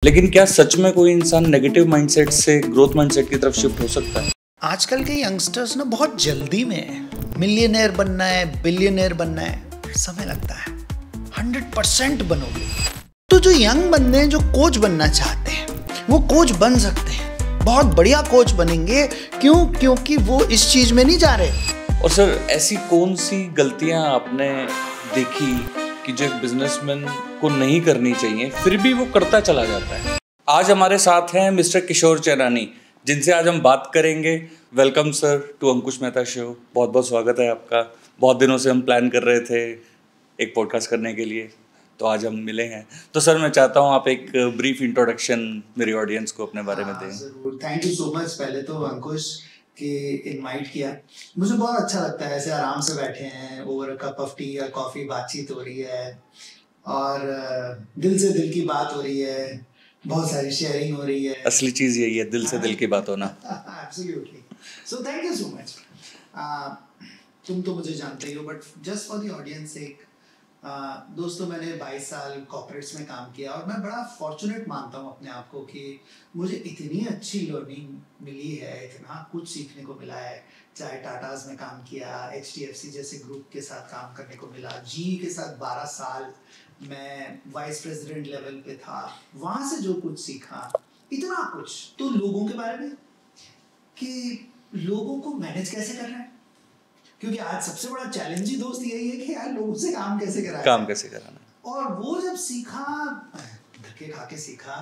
लेकिन क्या सच में कोई इंसान नेगेटिव माइंडसेट से ग्रोथ माइंडसेट की तरफ शिफ्ट हो सकता है? आजकल के यंगस्टर्स ना बहुत जल्दी में है। मिलियनेयर बनना है, बिलियनेयर बनना है, समय लगता है। 100% बनोगे तो जो यंग बंदे हैं जो कोच बनना चाहते हैं वो कोच बन सकते हैं, बहुत बढ़िया कोच बनेंगे। क्यों? क्योंकि वो इस चीज में नहीं जा रहे। और सर, ऐसी कौन सी गलतियां आपने देखी कि जो एक बिजनेसमैन को नहीं करनी चाहिए फिर भी वो करता चला जाता है? आज हमारे साथ हैं मिस्टर किशोर चैरानी, जिनसे आज हम बात करेंगे। Welcome sir to Ankush Mehta show. बहुत बहुत स्वागत है आपका। बहुत दिनों से हम प्लान कर रहे थे एक पॉडकास्ट करने के लिए, तो आज हम मिले हैं। तो सर, मैं चाहता हूँ आप एक ब्रीफ इंट्रोडक्शन मेरी ऑडियंस को अपने बारे में दें। जरूर। थैंक यू सो मच पहले तो अंकुश कि इनवाइट किया। मुझे बहुत अच्छा लगता है, ऐसे आराम से बैठे हैं, over a cup of T या कॉफी, बातचीत हो रही है और दिल से दिल की बात हो रही है, बहुत सारी शेयरिंग हो रही है। असली चीज़ यही है, दिल से दिल की बात होना। Absolutely. So thank you so much. तुम तो मुझे जानते ही हो, but just for the audience एक दोस्तों, मैंने 22 साल कॉर्पोरेट्स में काम किया और मैं बड़ा फॉर्चुनेट मानता हूँ अपने आप को कि मुझे इतनी अच्छी लर्निंग मिली है, इतना कुछ सीखने को मिला है। चाहे टाटाज में काम किया, HDFC जैसे ग्रुप के साथ काम करने को मिला, GE के साथ 12 साल मैं वाइस प्रेसिडेंट लेवल पे था, वहाँ से जो कुछ सीखा, इतना कुछ। तो लोगों के बारे में कि लोगों को मैनेज कैसे करना है, क्योंकि आज सबसे बड़ा चैलेंज ही दोस्त यही है कि यार लोगों से काम कैसे कराना। और वो जब सीखा, धक्के खा के सीखा,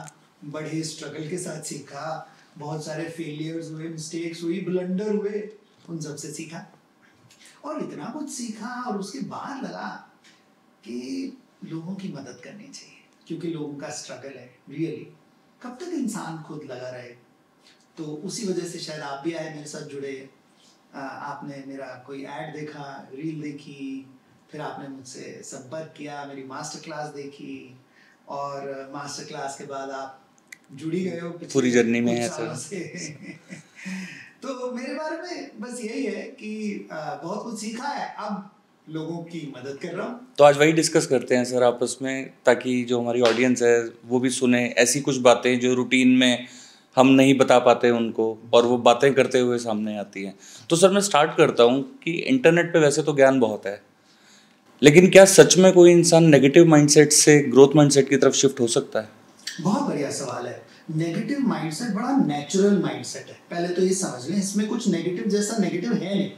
बड़े स्ट्रगल के साथ सीखा, बहुत सारे फेलियर्स हुए, मिस्टेक्स हुई, ब्लंडर हुए, उन सब से सीखा और इतना कुछ सीखा। और उसके बाद लगा कि लोगों की मदद करनी चाहिए, क्योंकि लोगों का स्ट्रगल है रियली। कब तक इंसान खुद लगा रहे? तो उसी वजह से शायद आप भी आए, मेरे साथ जुड़े। आपने मेरा कोई ऐड देखा, रील देखी, फिर आपने मुझसे संपर्क किया, मेरी मास्टर क्लास देखी और मास्टर क्लास के बाद आप जुड़ी गए हो पूरी जर्नी में है सर से। तो मेरे बारे में बस यही है कि बहुत कुछ सीखा है, अब लोगों की मदद कर रहा हूँ। तो आज वही डिस्कस करते हैं सर आपस में, ताकि जो हमारी ऑडियंस है वो भी सुने ऐसी कुछ बातें जो रूटीन में हम नहीं बता पाते उनको, और वो बातें करते हुए सामने आती हैं। तो सर, मैं स्टार्ट करता हूँ कि इंटरनेट पे वैसे तो ज्ञान बहुत है, लेकिन क्या सच में कोई इंसान नेगेटिव माइंडसेट से ग्रोथ माइंडसेट की तरफ शिफ्ट हो सकता है? बहुत बढ़िया सवाल है। नेगेटिव माइंडसेट बड़ा नेचुरल माइंडसेट है, पहले तो ये समझ लें। इसमें कुछ नेगेटिव जैसा नेगेटिव है नहीं,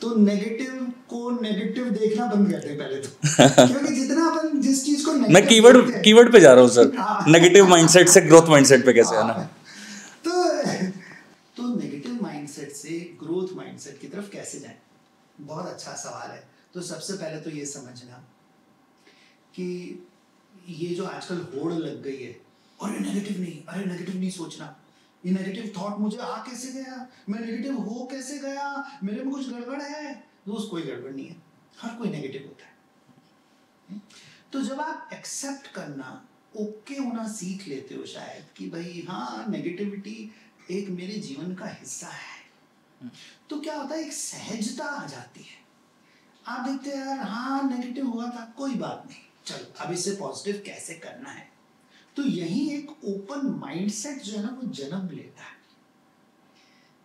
तो नेगेटिव को नेगेटिव देखना बंद कर दें पहले तो। क्योंकि जितना अपन जिस चीज को मैं कीवर्ड पे जा रहा हूँ सर। नेगेटिव माइंडसेट से ग्रोथ माइंडसेट पे कैसे आना? तो नेगेटिव माइंडसेट से ग्रोथ माइंडसेट की तरफ कैसे जाएं? बहुत अच्छा सवाल है। तो सबसे पहले तो ये समझना कि ये जो आजकल होड़ लग गई है, अरे नेगेटिव नहीं सोचना, ये नेगेटिव थॉट मुझे आ कैसे गया, मैं नेगेटिव हो कैसे गया, मेरे में कुछ गड़बड़ है। दोस्त, कोई गड़बड़ नहीं है, हर कोई नेगेटिव होता है। तो जब आप एक्सेप्ट करना, ओके होना सीख लेते हो शायद कि भाई हाँ, नेगेटिविटी एक मेरे जीवन का हिस्सा है, तो क्या होता है, एक सहजता आ जाती है। आप देखते हैं यार, हाँ नेगेटिव हुआ था, कोई बात नहीं, चलो अब इससे पॉजिटिव कैसे करना है। तो यही एक ओपन माइंडसेट जो है ना, वो जन्म लेता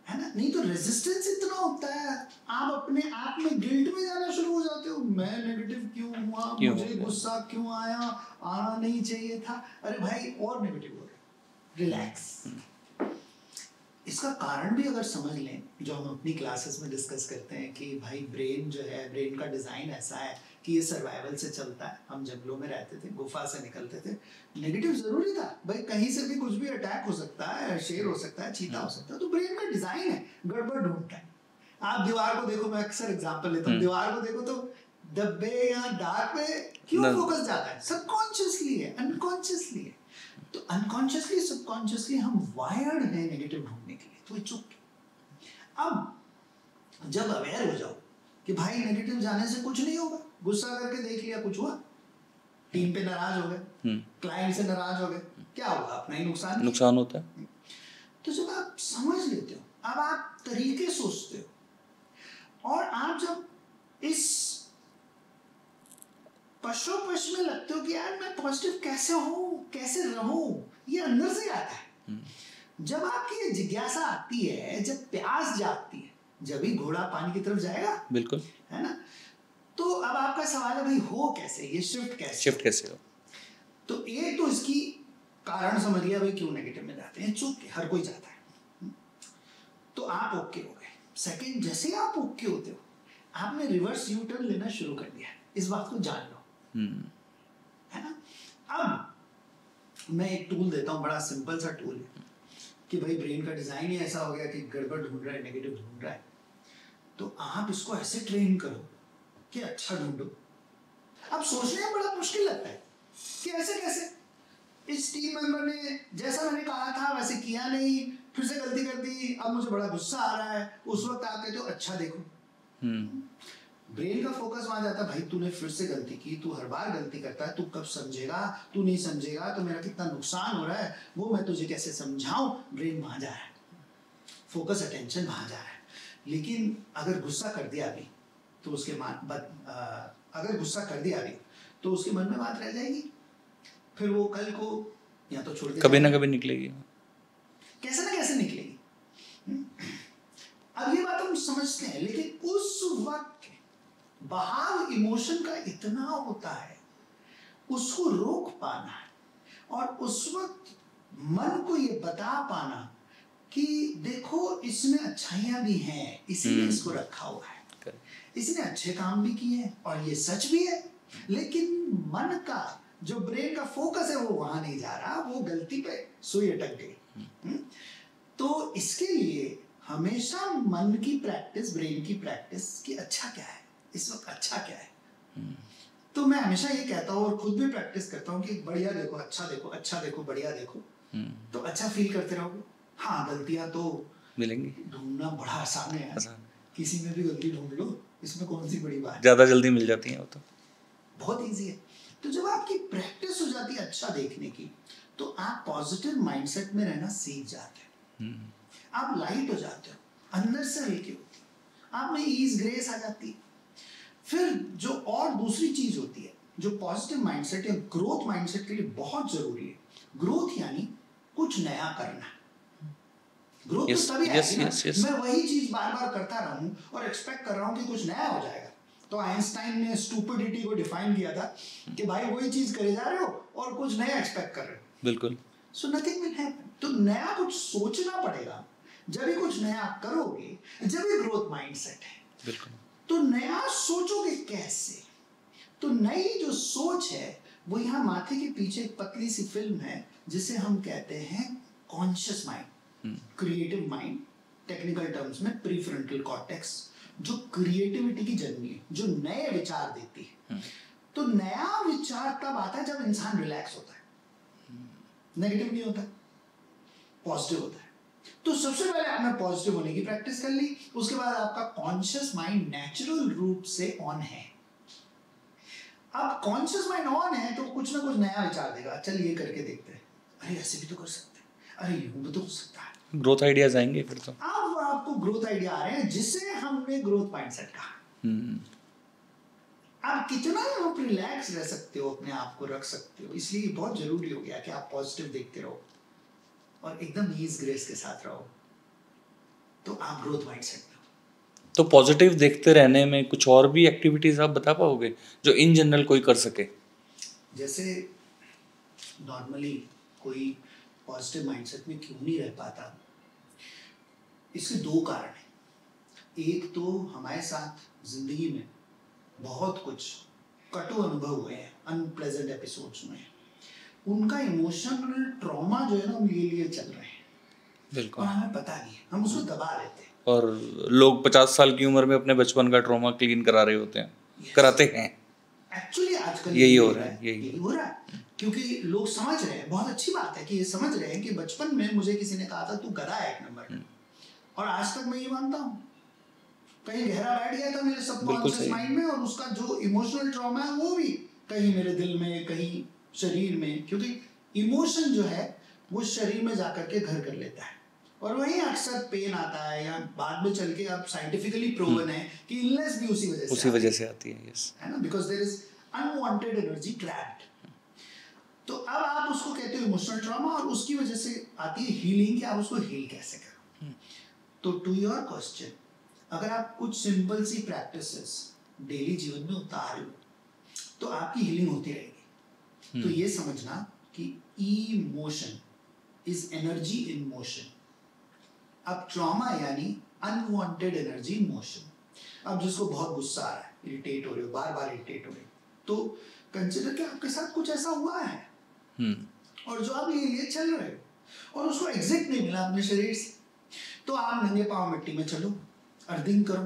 है ना। नहीं तो रेजिस्टेंस इतना होता है, आप अपने आप में गिल्ट में जाना शुरू हो जाते हो। मैं नेगेटिव क्यों हुआ, मुझे गुस्सा क्यों आया, आना नहीं चाहिए था। अरे भाई, और नेगेटिव हो रहे, रिलैक्स। इसका कारण भी अगर समझ लें, जो हम अपनी क्लासेस में डिस्कस करते हैं कि भाई ब्रेन जो है, ब्रेन का डिज़ाइन ऐसा है कि ये सर्वाइवल से चलता है। हम जंगलों में रहते थे, गुफा से निकलते थे, नेगेटिव जरूरी था भाई, कहीं से भी कुछ भी अटैक हो सकता है, शेर हो सकता है, चीता हो सकता है। तो ब्रेन का डिज़ाइन है, गड़बड़ ढूंढता है। आप दीवार को देखो, मैं अक्सर एग्जाम्पल लेता हूँ, दीवार को देखो तो डब्बे या डार्क में क्यों फोकस जाता है? सबकॉन्शियसली है, अनकॉन्शियसली है। तो अनकॉन्शियसली, सबकॉन्शियसली हम वायर्ड हैं नेगेटिव ढूंढने के लिए। तो इट्स ओके। अब जब अवेयर हो जाओ कि भाई नेगेटिव जाने से कुछ नहीं होगा, गुस्सा करके देख लिया, कुछ हुआ, टीम पे नाराज हो गए, क्लाइंट से नाराज हो गए, क्या हुआ? अपना ही नुकसान होता है। तो जब आप समझ लेते हो, अब आप तरीके सोचते हो, और आप जब इस पशु में लगते हो कि यार मैं पॉजिटिव कैसे हूँ, कैसे रहूं, ये अंदर से आता है। जब आपकी ये जिज्ञासा आती है, जब प्यास जागती है, जब ही घोड़ा पानी की तरफ जाएगा। बिल्कुल, है ना। तो अब आपका सवाल है भाई हो कैसे, ये शिफ्ट कैसे हो। तो एक तो इसकी कारण समझ लिया भाई क्यों नेगेटिव में जाते हैं, चुप के हर कोई जाता है, तो आप ओके हो गए। सेकंड, जैसे आप ओके होते हो, आपने रिवर्स यू टर्न लेना शुरू कर दिया, इस बात को जान लो। है ना। अब मैं एक टूल देता हूँ, बड़ा सिंपल सा टूल है कि भाई ब्रेन का डिजाइन ही ऐसा हो गया कि गड़बड़ ढूंढ रहा है, नेगेटिव ढूंढ रहा है, तो आप इसको ऐसे ट्रेन करो कि अच्छा ढूंढो। अब सोचने में बड़ा मुश्किल लगता है कि ऐसे कैसे, इस टीम मेंबर ने जैसा मैंने कहा था वैसे किया नहीं, फिर से गलती कर दी, अब मुझे बड़ा गुस्सा आ रहा है। उस वक्त आप कहते हो अच्छा देखो, ब्रेन का फोकस वहां जाता है, भाई तूने फिर से गलती की, तू हर बार गलती करता है, तू कब समझेगा, तू नहीं समझेगा तो मेरा कितना नुकसान हो रहा है, वो मैं तुझे कैसे समझाऊं। ब्रेन वहां जा रहा है, फोकस अटेंशन वहां जा रहा है। लेकिन अगर गुस्सा कर दिया अभी तो उसके अगर गुस्सा कर दिया अभी तो उसके मन में बात रह जाएगी, फिर वो कल को या तो छोड़ दे, कभी ना कभी निकलेगी, कैसे ना कैसे निकलेगी। अब ये बात हम समझते हैं, लेकिन उस वक्त बहाव इमोशन का इतना होता है, उसको रोक पाना है और उस वक्त मन को ये बता पाना कि देखो इसमें अच्छाइयां भी हैं, इसीलिए इसको रखा हुआ है, इसने अच्छे काम भी किए हैं और ये सच भी है, लेकिन मन का जो ब्रेन का फोकस है वो वहां नहीं जा रहा, वो गलती पे सुई अटक गई। तो इसके लिए हमेशा मन की प्रैक्टिस, ब्रेन की प्रैक्टिस कि अच्छा क्या है इस वक्त, अच्छा क्या है। तो मैं हमेशा ये कहता हूँ और खुद भी प्रैक्टिस करता हूँ कि बढ़िया देखो, अच्छा देखो, अच्छा देखो, बढ़िया देखो, तो अच्छा फील करते रहोगे। हाँ, गलतियां तो मिलेंगी, ढूंढना बड़ा आसान है, किसी में भी गलती ढूंढ लो, इसमें कौन सी बड़ी बात है, ज्यादा जल्दी मिल जाती है, वो तो बहुत इजी है। तो जब आपकी प्रैक्टिस हो जाती है अच्छा देखने की, तो आप पॉजिटिव माइंडसेट में रहना सीख जाते हैं, आप लाइट हो जाते हो, अंदर से हल्के होते हो, आप में ईज ग्रेस आ जाती है। फिर जो और दूसरी चीज होती है जो पॉजिटिव माइंडसेट या ग्रोथ माइंडसेट के लिए बहुत जरूरी है, ग्रोथ यानी कुछ नया करना। ग्रोथ तो तभी आएगी ना, मैं वही चीज बार बार करता रहूं और एक्सपेक्ट कर रहा हूं कि कुछ नया हो जाएगा। तो आइंस्टाइन ने स्टूपिडिटी को डिफाइन किया था कि भाई वही चीज करे जा रहे हो और कुछ नया एक्सपेक्ट कर रहे हो, बिल्कुल, सो नथिंग विल हैपन। तो नया कुछ सोचना पड़ेगा, जब भी कुछ नया करोगे, जब भी ग्रोथ माइंडसेट है। बिल्कुल। तो नया सोचोगे कैसे, तो नई जो सोच है वो यहाँ माथे के पीछे एक पतली सी फिल्म है जिसे हम कहते हैं conscious mind, creative mind, technical terms में प्रीफ्रंटल कॉर्टेक्स, जो क्रिएटिविटी की जननी है, जो नए विचार देती है। तो नया विचार तब आता है जब इंसान रिलैक्स होता है, नेगेटिव नहीं होता, पॉजिटिव होता है। तो सबसे पहले आपने पॉजिटिव होने की प्रैक्टिस कर ली, उसके बाद आपका कॉन्शियस माइंड नेचुरल रूप से ऑन है। अब कॉन्शियस माइंड ऑन है तो कुछ ना कुछ नया विचार देगा, चल ये करके देखते हैं, अरे ऐसे भी तो कर सकते हैं, अरे यूं भी तो हो सकता है, ग्रोथ आइडियाज आएंगे फिर तो। अब आपको ग्रोथ आइडिया आ रहे हैं जिसे हमने ग्रोथ माइंडसेट कहा। आप कितना आप रिलैक्स रह सकते हो, अपने आप को रख सकते हो, इसलिए बहुत जरूरी हो गया कि आप पॉजिटिव देखते रहो और एकदम ईज ग्रेस के साथ रहो, तो आप ग्रोथ माइंडसेट में हो। तो पॉजिटिव देखते रहने में कुछ और भी एक्टिविटीज आप बता पाओगे जो इन जनरल कोई कर सके? जैसे नॉर्मली कोई पॉजिटिव माइंडसेट में क्यों नहीं रह पाता, इसके दो कारण हैं। एक तो हमारे साथ जिंदगी में बहुत कुछ कटु अनुभव हुए हैं, अनप्लेजेंट एपिसोड्स में, उनका इमोशनल ट्रॉमा जो है ना हम लिए चल रहे हैं, बिल्कुल, और हमें पता नहीं है, हम उसको दबा लेते हैं। और लोग 50 साल की उम्र में अपने बचपन का ट्रॉमा क्लीन करा रहे होते हैं, कराते हैं। एक्चुअली आजकल यही हो रहा है, यही हो रहा है, क्योंकि लोग समझ रहे हैं, बहुत अच्छी बात है कि ये समझ रहे हैं कि बचपन में मुझे किसी ने कहा था तू गधा है 1 नंबर, और आज तक मैं ये मानता हूँ, कहीं गहरा बैठ गया था मेरे सबकॉन्शियस माइंड में, और उसका जो इमोशनल ट्रॉमा है वो भी कहीं मेरे दिल में, कहीं शरीर में, क्योंकि इमोशन जो है वो शरीर में जाकर के घर कर लेता है, और वही अक्सर पेन आता है, या बाद में चल के अब साइंटिफिकली प्रूवन है कि इलनेस भी उसी वजह से आती है। यस, है ना, because there is unwanted energy trapped. तो अब आप उसको कहते हो इमोशनल ट्रॉमा, और उसकी वजह से आती है हीलिंग, कि आप उसको हील कैसे करो। तो टू योर क्वेश्चन, अगर आप कुछ सिंपल सी प्रैक्टिसेस डेली जीवन में उतार लो तो आपकी हीलिंग होती रहेगी। तो ये समझना कि emotion is energy in motion. अब ट्रॉमा यानी अनवांटेड एनर्जी इन मोशन। अब जिसको बहुत गुस्सा आ रहा है, इरिटेट हो रहे हो, बार बार इरिटेट हो रहे हो, तो कंसिडर कि आपके साथ कुछ ऐसा हुआ है और जो आप लिए चल रहे हो और उसको एग्जिट नहीं मिला अपने शरीर से, तो आप नंगे पांव मिट्टी में चलो, अर्थिंग करो।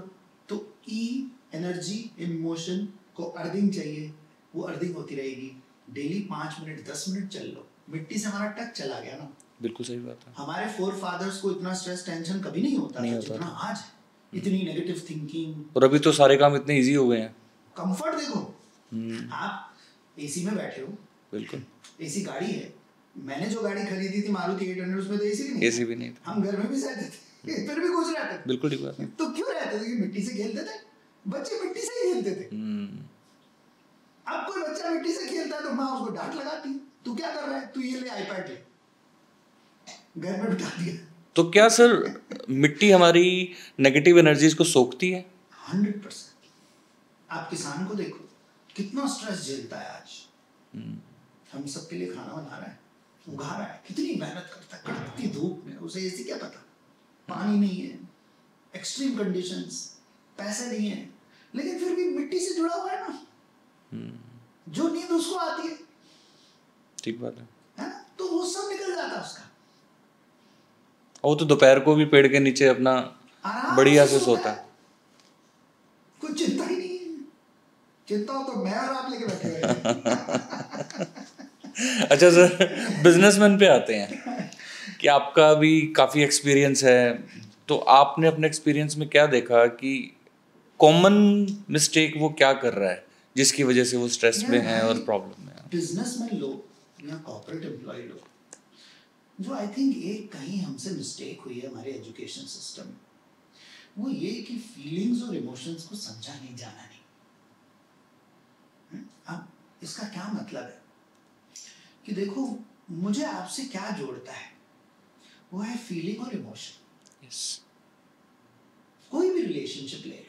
तो ई एनर्जी इन मोशन को अर्थिंग चाहिए, वो अर्थिंग होती रहेगी। डेली 5 मिनट 10 मिनट चल लो, मिट्टी से हमारा टच चला गया ना। बिल्कुल सही बात है। हमारे फोर फादर्स को इतना स्ट्रेस टेंशन कभी नहीं होता था जितना आज है। इतनी नेगेटिव थिंकिंग, और अभी तो सारे काम इतने इजी हो गए हैं। कंफर्ट देखो, आप एसी में बैठे हो, बिल्कुल एसी गाड़ी है। मैंने जो गाड़ी खरीदी थी मारुति 800, उसमें तो एसी भी नहीं था। हम घर में भी रहते थे, फिर भी कुछ रहते थे। बिल्कुल ठीक बात है। तो क्यों रहते थे? कि मिट्टी से खेलते थे, बच्चे मिट्टी से ही खेलते थे। अब कोई बच्चा मिट्टी से खेलता है तो माँ उसको डांट लगाती, तू क्या कर रहा है, तू ये ले आईपैड ले, घर में बिठा दिया। तो क्या सर मिट्टी हमारी नेगेटिव एनर्जीज को सोखती है? 100%। आप किसान को देखो, कितना स्ट्रेस झेलता है आज। हम सबके लिए खाना बना रहा है, उगा रहा है, कितनी मेहनत करता है, कड़कती धूप में। उसे ऐसी क्या पता, पानी नहीं है, एक्सट्रीम कंडीशंस, पैसे नहीं है, लेकिन फिर भी मिट्टी से जुड़ा हुआ है ना। जो नींद उसको आती है, ठीक बात है ना? तो वो सब निकल जाता है उसका। वो तो दोपहर को भी पेड़ के नीचे अपना बढ़िया से सोता है, कुछ चिंता ही नहीं है। चिंता हो तो मैं और आप लेके बैठे हुए हैं। अच्छा सर, बिजनेसमैन पे आते हैं कि आपका भी काफ़ी एक्सपीरियंस है, तो आपने अपने एक्सपीरियंस में क्या देखा कि कॉमन मिस्टेक वो क्या कर रहा है जिसकी वजह से वो स्ट्रेस में है और प्रॉब्लम में है? बिजनेसमैन लोग या कॉर्पोरेट एम्प्लॉय लोग, जो आई थिंक एक कहीं हमसे मिस्टेक हुई है हमारे एजुकेशन सिस्टम में, वो ये कि फीलिंग्स और इमोशंस को समझा नहीं, जाना नहीं। अब इसका क्या मतलब है कि देखो, मुझे आपसे क्या जोड़ता है, वो है फीलिंग और इमोशन। यस। कोई भी रिलेशनशिप ले लो,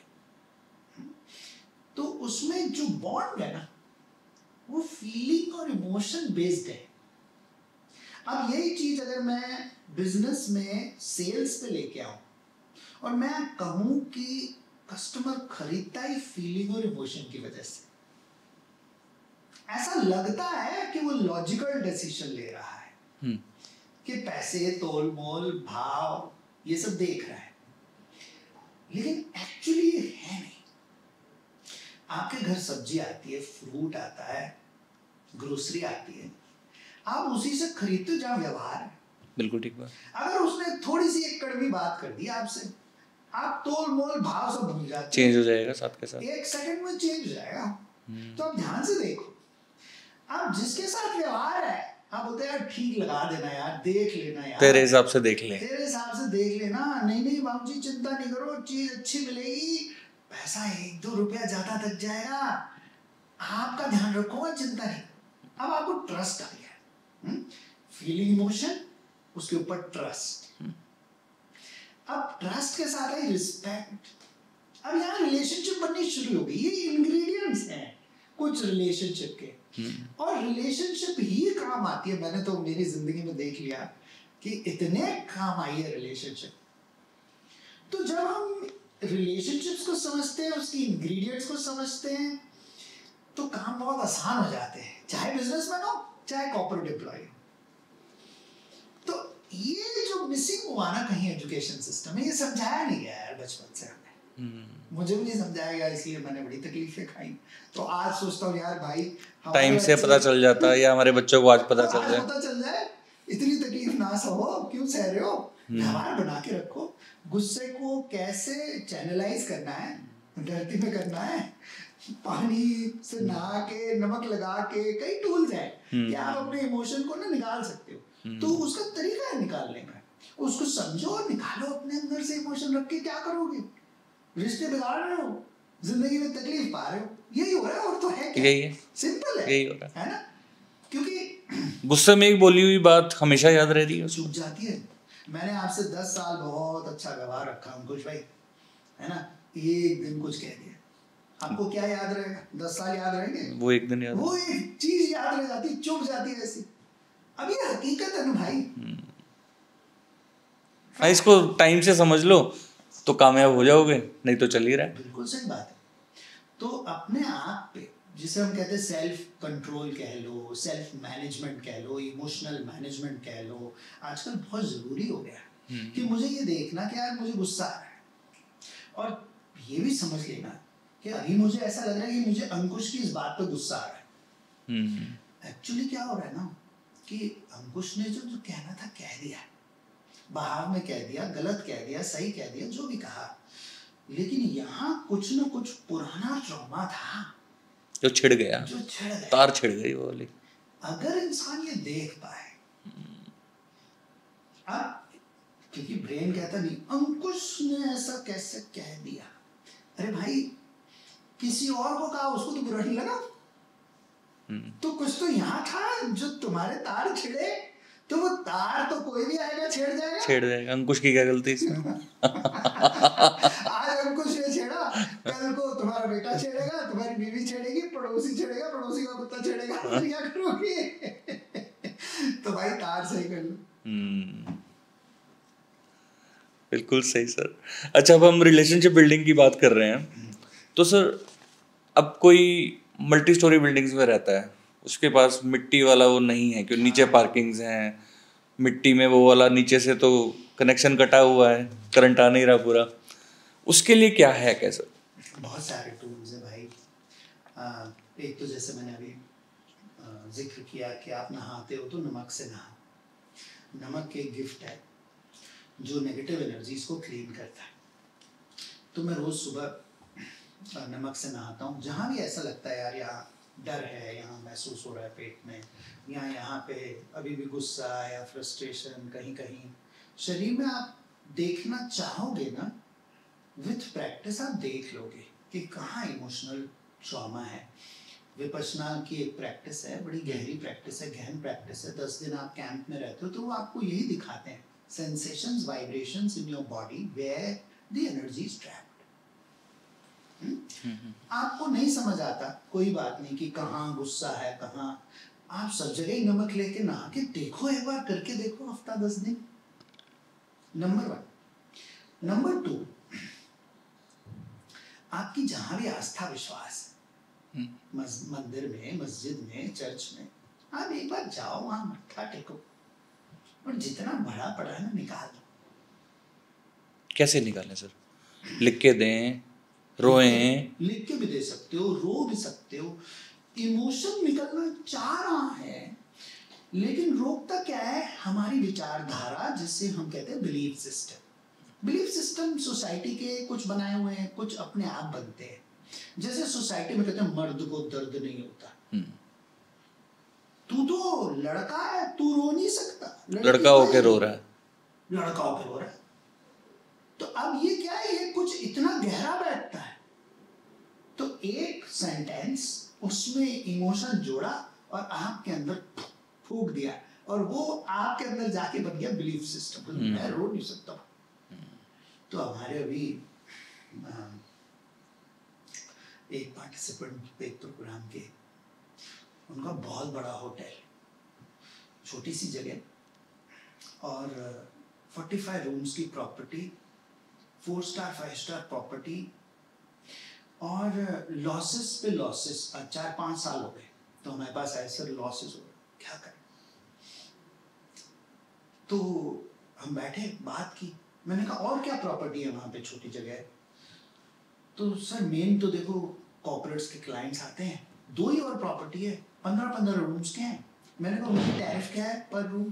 तो उसमें जो बॉन्ड है ना, वो फीलिंग और इमोशन बेस्ड है। अब यही चीज अगर मैं बिजनेस में सेल्स पे लेके आऊं और मैं कहूं कि कस्टमर खरीदता ही फीलिंग और इमोशन की वजह से, ऐसा लगता है कि वो लॉजिकल डिसीजन ले रहा है कि पैसे तोल मोल भाव ये सब देख रहा है, लेकिन एक्चुअली ये है नहीं। आपके घर सब्जी आती है, फ्रूट आता है, ग्रोसरी आती है, आप उसी से खरीदते हो जहाँ व्यवहार है। बिल्कुल ठीक बात। अगर उसने थोड़ी सी एक कड़वी बात कर दी आपसे, आप तोल मोल भाव सब भूल जाते, चेंज हो जाएगा साथ के साथ, 1 सेकंड में चेंज हो जाएगा। तो आप ध्यान से देखो, आप जिसके साथ व्यवहार है, आप बोलते हैं यार ठीक लगा देना यार, देख लेना यार, तेरे हिसाब से देख ले, तेरे हिसाब से देख लेना, नहीं नहीं बाबूजी चिंता नहीं करो, चीज अच्छी मिलेगी, पैसा 1-2 रुपया ज्यादा तक जाएगा, आपका ध्यान रखूंगा, चिंता नहीं। अब आपको ट्रस्ट आ गया, फीलिंग इमोशन, उसके ऊपर ट्रस्ट। अब ट्रस्ट के साथ है रिस्पेक्ट। अब यहाँ रिलेशनशिप बननी शुरू हो गई। ये इंग्रेडिएंट्स हैं कुछ रिलेशनशिप के, और रिलेशनशिप ही काम आती है। मैंने तो मेरी जिंदगी में देख लिया कि इतने काम आई है रिलेशनशिप। तो जब हम रिलेशनशिप्स को समझते हैं, उसकी इंग्रेडिएंट्स को समझते हैं, तो काम बहुत आसान हो जाते हैं, चाहे बिजनेसमैन हो चाहे कॉर्पोरेट एम्प्लॉय। तो ये जो मिसिंग हुआ ना कहीं एजुकेशन सिस्टम में, ये समझाया नहीं गया यार बचपन से हमें। मुझे भी नहीं समझाया गया, इसलिए मैंने बड़ी तकलीफें खाई। तो आज सोचता हूँ यार भाई, टाइम से पता चल जाता है, या हमारे बच्चों को आज पता चल जाए, इतनी तकलीफ ना सहो, क्यों सह रहे हो, व्यवहार बना के रखो। गुस्से को कैसे चैनलाइज करना है, धरती में करना है, पानी से नहा के, नमक लगा के, कई टूल्स हैं कि आप अपने इमोशन को ना निकाल सकते हो। तो उसका तरीका है निकालने का, उसको समझो और निकालो अपने अंदर से। इमोशन रख के क्या करोगे, रिश्ते बिगाड़ रहे हो, जिंदगी में तकलीफ पा रहे हो, यही हो रहा है। और तो है क्या, यही है, सिंपल है, यही हो रहा है ना? क्योंकि गुस्से में एक बोली हुई बात हमेशा याद रहती है उसको। चुप जाती है। मैंने आपसे 10 साल बहुत अच्छा व्यवहार रखा अंकुश भाई, है ना, एक दिन कुछ कह दिया, आपको क्या याद रहेगा? 10 साल याद रहेंगे? वो एक दिन याद, वो एक चीज याद रह जाती, चुप जाती है ऐसी। अब ये हकीकत है ना भाई। हाँ, इसको टाइम से समझ लो तो कामयाब हो जाओगे, नहीं तो चल ही रहा है। बिल्कुल सही बात है। तो अपने आप पे, जिसे हम कहते हैं सेल्फ कंट्रोल कह लो, सेल्फ मैनेजमेंट कह लो, इमोशनल मैनेजमेंट कह लो, आजकल बहुत जरूरी हो गया है कि मुझे ये देखना कि यार मुझे गुस्सा आ रहा है, और ये भी समझ लेना कि अभी मुझे ऐसा लग रहा है कि मुझे अंकुश की इस बात पे गुस्सा आ रहा है। एक्चुअली क्या हो रहा है ना कि अंकुश ने जो कहना था कह दिया, बहाव में कह दिया, गलत कह दिया, सही कह दिया, जो भी कहा, लेकिन यहाँ कुछ ना कुछ पुराना ट्रॉमा था जो छिड़ गया, तार छिड़ गई वो वाली। अगर इंसान ये देख पाए, अब क्योंकि ब्रेन कहता नहीं अंकुश ने ऐसा कैसे कह दिया, अरे भाई किसी और को कहा, उसको तो बुरा नहीं लगा, तो कुछ तो यहाँ था जो तुम्हारे तार छिड़े, तो वो तार तो कोई भी आएगा छेड़ जाएगा। अंकुश की क्या गलती इसमें? आज अंकुश ने छेड़ा, कल को तुम्हारा बेटा छेड़ेगा, तुम्हारी बीवी छेड़ेगी, पड़ोसी छेड़ेगा, पड़ोसी का कुत्ता छेड़ेगा, तो क्या करोगे? तो भाई तार सही कर लो। बिल्कुल सही सर। अच्छा, अब हम रिलेशनशिप बिल्डिंग की बात कर रहे हैं, तो सर अब कोई मल्टी स्टोरी बिल्डिंग्स में रहता है, उसके पास मिट्टी वाला वो नहीं है, क्योंकि नीचे पार्किंग्स हैं, मिट्टी में वो वाला नीचे से तो कनेक्शन कटा हुआ है, करंट आ नहीं रहा पूरा, उसके लिए क्या है कैसे? बहुत सारे टूल्स हैं भाई। एक तो जैसे मैंने अभी जिक्र किया कि आप नहाते हो तो नमक से नहा। नमक एक गिफ्ट है जो नेगेटिव एनर्जीज को क्लीन करता है। तो मैं रोज सुबह नमक से नहाता हूँ। जहाँ भी ऐसा लगता है यार यहाँ डर है, यहाँ महसूस हो रहा है पेट में, या यहाँ पे अभी भी गुस्सा या फ्रस्ट्रेशन कहीं कहीं शरीर में, आप देखना चाहोगे ना, विथ प्रैक्टिस आप देख लोगे कि कहाँ इमोशनल ट्रॉमा है। विपश्यना की एक प्रैक्टिस है, बड़ी गहरी प्रैक्टिस है, गहन प्रैक्टिस है। 10 दिन आप कैंप में रहते हो तो वो आपको यही दिखाते हैं, sensations, vibrations in your body where the energy is trapped। आपको नहीं समझ आता, कोई बात नहीं कि कहाँ गुस्सा है, कहाँ, आप सब जगह ही नमक लेके नहा के देखो, एक बार करके देखो, हफ्ता 10 दिन। नंबर 1। नंबर 2, आपकी जहां भी आस्था विश्वास है, मंदिर में, मस्जिद में, चर्च में, आप एक बार जाओ, वहां मत्था टेको, और जितना बड़ा पड़ा है ना निकाल दो। कैसे निकालें सर? लिख के दें, रोएं? लिख के भी दे सकते हो, रो भी सकते हो। इमोशन निकलना चाह रहा है, लेकिन रोकता क्या है? हमारी विचारधारा, जिससे हम कहते हैं belief system. Belief system society के कुछ बनाए हुए हैं, कुछ अपने आप बनते हैं। जैसे सोसाइटी में कहते हैं मर्द को दर्द नहीं होता, तू तो लड़का है, तू रो नहीं सकता, लड़का होके रो रहा है, लड़का होके रो रहा है। तो अब ये क्या है, ये कुछ इतना गहरा बैठता है। तो एक सेंटेंस, उसमें इमोशन जोड़ा और आपके अंदर फूंक दिया, और वो आपके अंदर जाके बन गया बिलीफ सिस्टम। मैं रो नहीं सकता। तो हमारे अभी एक पार्टिसिपेंट एक प्रोग्राम के, उनका बहुत बड़ा होटल, छोटी सी जगह, और 45 रूम्स की प्रॉपर्टी, 4 स्टार 5 स्टार प्रॉपर्टी, और लॉसेस पे लॉसेस। 4-5 साल हो गए तो हमारे पास आए, सर लॉसेस हो गए, क्या करें? तो हम बैठे, बात की, मैंने कहा और क्या प्रॉपर्टी है वहाँ पे, छोटी जगह है? तो सर मेन तो देखो कॉर्पोरेट्स के क्लाइंट्स आते हैं, 2 ही और प्रॉपर्टी है, 15-15 रूम्स के हैं। मैंने कहा उनकी टैरिफ क्या है पर रूम?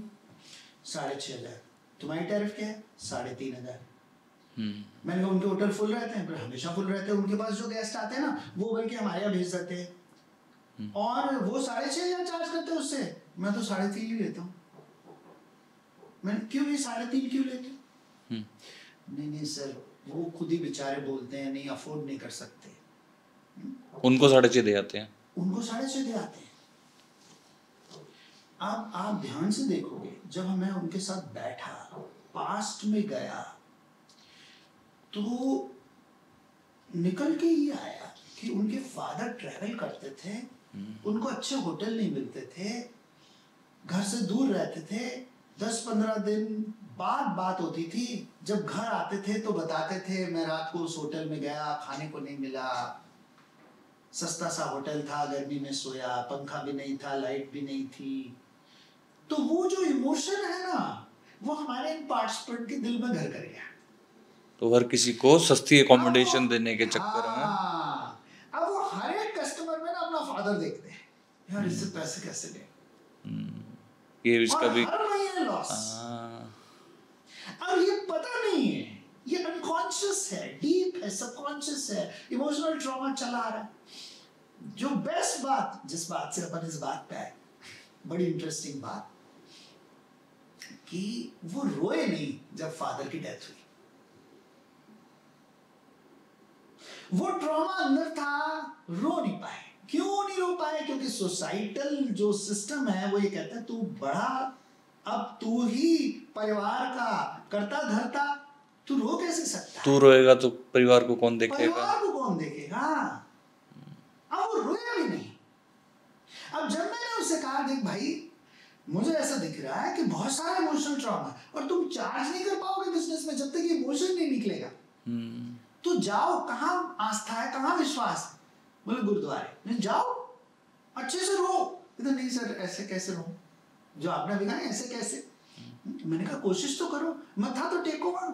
6,500। तुम्हारी टैरिफ क्या है? 3,500। मैंने कहा उनके होटल फुल रहते हैं, पर हमेशा फुल रहते हैं, उनके पास जो गेस्ट आते हैं ना, वो बल्कि हमारे यहाँ भेज देते हैं, और वो 6,500 चार्ज करते हैं उससे। मैं तो 3.5 ही लेता हूँ। मैंने क्यों ये 3.5 क्यों लेते हो? नहीं सर, वो खुद ही बेचारे बोलते हैं नहीं अफोर्ड नहीं कर सकते। उनको 6.5 दे आते हैं, उनको 6.5 दे आते हैं। आप ध्यान से देखोगे, जब मैं उनके साथ बैठा, पास्ट में गया, तो निकल के ये आया कि उनके फादर ट्रैवल करते थे, उनको अच्छे होटल नहीं मिलते थे, घर से दूर रहते थे, 10-15 दिन बाद बात होती थी, जब घर आते थे तो बताते थे मैं रात को उस होटल में गया, खाने को नहीं मिला, सस्ता सा होटल था, गर्मी में सोया, पंखा भी नहीं था, लाइट भी नहीं थी। तो वो जो इमोशन है ना, वो हमारे इन पार्टिसिपेंट के दिल में घर कर गया। तो हर किसी को सस्ती एकोमोडेशन देने के चक्कर में अब वो हर एक कस्टमर में ना अपना फादर देखते हैं, यार इससे पैसे कैसे ले, ये इसका भी हर महीने लॉस। अब ये पता नहीं है, ये अनकॉन्शियस है, डीप है, सबकॉन्शियस है, इमोशनल ट्रॉमा चला आ रहा है। जो बेस्ट बात, जिस बात से अपन इस बात पे आए, बड़ी इंटरेस्टिंग बात, कि वो रोए नहीं जब फादर की डेथ हुई। वो ट्रॉमा अंदर था, रो नहीं पाए। क्यों नहीं रो पाए? क्योंकि सोसाइटल जो सिस्टम है वो ये कहता है तू बड़ा, अब तू ही परिवार का करता धरता, तू रो कैसे सकता? तू रोएगा तो परिवार को कौन देखेगा? परिवार को कौन देखेगा? अब वो रोया भी नहीं। अब जब मैंने उससे कहा देख भाई, मुझे ऐसा दिख रहा है कि बहुत सारा इमोशनल ट्रॉमा, और तुम चार्ज नहीं कर पाओगे बिजनेस में जब तक ये इमोशन नहीं निकलेगा। तो जाओ, कहाँ आस्था है, कहाँ विश्वास है? बोले गुरुद्वारे। जाओ, अच्छे से रो। इधर नहीं सर, ऐसे कैसे रो, जो आपने अभी कहा ऐसे कैसे? मैंने कहा कोशिश तो करो, मत्था तो टेको। वहां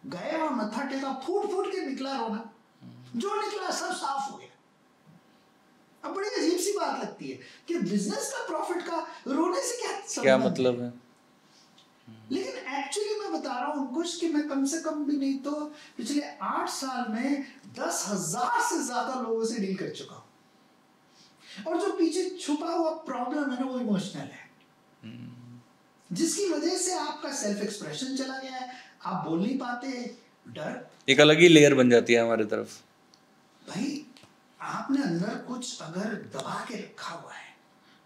गए, वहां मत्था टेका, फूट फूट के निकला रोना, जो निकला सब साफ हो गया। अब बड़ी अजीब सी बात लगती है कि बिजनेस का प्रॉफिट का रोने से क्या मतलब है? लेकिन एक्चुअली मैं बता रहा हूं अंकुश कि मैं कम से कम भी नहीं तो पिछले 8 साल में 10,000 से ज्यादा लोगों से डील कर चुका हूं, और जो पीछे छुपा हुआ प्रॉब्लम है ना, वो इमोशनल है, जिसकी वजह से आपका सेल्फ एक्सप्रेशन चला गया है, आप बोल नहीं पाते, डर एक अलग ही लेयर बन जाती है हमारी तरफ। भाई आपने अंदर कुछ अगर दबा के रखा हुआ है,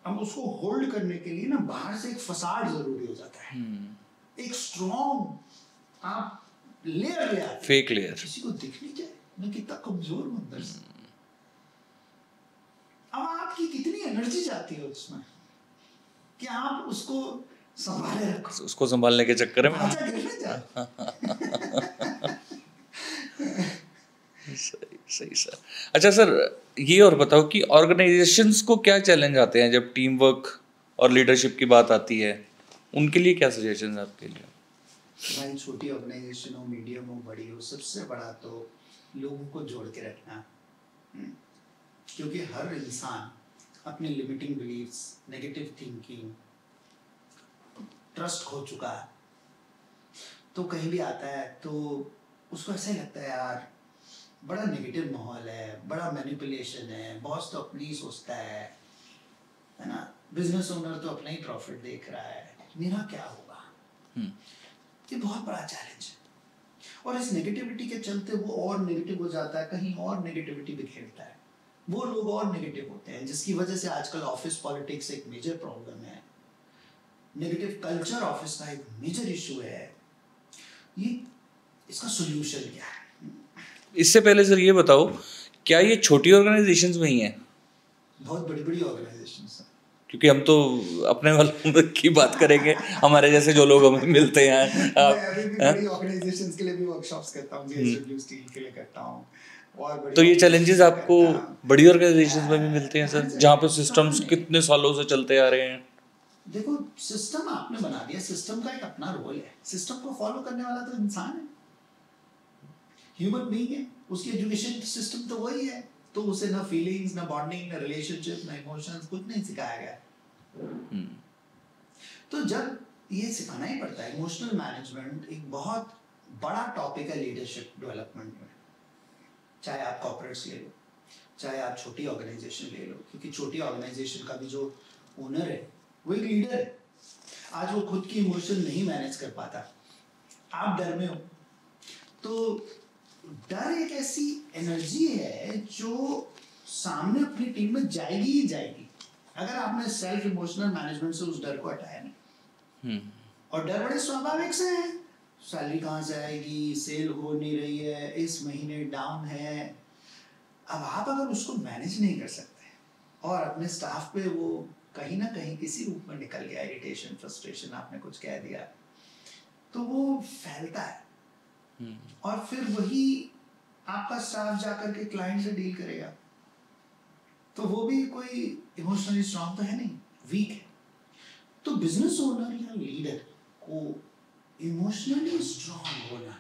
अब उसको होल्ड करने के लिए ना बाहर से एक फसाड जरूरी हो जाता है, एक स्ट्रॉन्ग आप लेयर ले आते, फेक लेयर, किसी को दिख नहीं जाए मैं कितना कमजोर हूं अंदर से। अब आपकी कितनी एनर्जी जाती है उसमें कि आप उसको संभाले रखो, उसको संभालने के चक्कर में सही सर। अच्छा सर, ये और बताओ कि ऑर्गेनाइजेशंस को क्या चैलेंज आते हैं जब टीम वर्क और लीडरशिप की बात आती है, उनके लिए क्या सजेशन है आपके लिए? भाई छोटी ऑर्गेनाइजेशन हो, मीडियम हो, बड़ी हो, सबसे बड़ा तो लोगों को जोड़ के रखना, क्योंकि हर इंसान अपने limiting beliefs, negative thinking, trust खो चुका है, तो कहीं भी आता है तो उसको ऐसा ही लगता है यार बड़ा नेगेटिव माहौल है, बड़ा मैनिपुलेशन है, बॉस तो अपनी ही सोचता है ना, बिजनेस ओनर तो अपना ही प्रॉफिट देख रहा है, मेरा क्या होगा? ये बहुत बड़ा चैलेंज है, और इस नेगेटिविटी के चलते वो और नेगेटिव हो जाता है, कहीं और नेगेटिविटी बिखेरता है, वो लोग और नेगेटिव होते हैं, जिसकी वजह से आजकल ऑफिस पॉलिटिक्स एक मेजर प्रॉब्लम है, नेगेटिव कल्चर ऑफिस का एक मेजर इशू है। ये इसका सॉल्यूशन क्या है? इससे पहले सर ये बताओ, क्या ये छोटी ऑर्गेनाइजेशंस में ही है? बहुत बड़ी बड़ी ऑर्गेनाइजेशंस हैं, क्योंकि हम तो अपने वालों की बात करेंगे, हमारे जैसे जो लोग हमें मिलते हैं। मैं अभी भी बड़ी ऑर्गेनाइजेशंस के लिए भी वर्कशॉप्स करता हूं, जेएसडब्ल्यू स्टील के लिए करता हूं, और बड़ी, तो ये चैलेंजेस आपको बड़ी ऑर्गेनाइजेशंस में भी मिलते हैं सर, जहाँ पे सिस्टम्स कितने सालों से चलते आ रहे हैं? देखो सिस्टम आपने बना दिया, सिस्टम का एक अपना रोल है, सिस्टम को फॉलो करने वाला तो इंसान है, ह्यूमन बीइंग है, उसकी एजुकेशन सिस्टम तो वही है, तो उसे ना फीलिंग्स, ना बॉन्डिंग, ना रिलेशनशिप, ना इमोशंस, कुछ नहीं सिखाया गया। तो जब ये सिखाना ही पड़ता है, इमोशनल मैनेजमेंट एक बहुत बड़ा टॉपिक है लीडरशिप डेवलपमेंट में, चाहे आप कॉर्पोरेट्स ले लो, चाहे आप छोटी ऑर्गेनाइजेशन ले लो, क्योंकि छोटी ऑर्गेनाइजेशन का भी जो ओनर है वो एक लीडर है, आज वो खुद की इमोशन नहीं मैनेज कर पाता, आप डर में हो, तो डर एक ऐसी एनर्जी है जो सामने अपनी टीम में जाएगी ही जाएगी अगर आपने सेल्फ इमोशनल मैनेजमेंट से उस डर को हटाया नहीं, और डर बड़े स्वाभाविक से है, सैलरी कहाँ से आएगी, सेल हो नहीं रही है, इस महीने डाउन है। अब आप अगर उसको मैनेज नहीं कर सकते और अपने स्टाफ पे वो कहीं ना कहीं किसी रूप में निकल गया, इरिटेशन, फ्रस्ट्रेशन, आपने कुछ कह दिया, तो वो फैलता है और फिर वही आपका स्टाफ जाकर के क्लाइंट से डील करेगा, तो वो भी कोई इमोशनली स्ट्रांग तो है नहीं, वीक है। तो बिजनेस ओनर या लीडर को इमोशनली स्ट्रांग होना,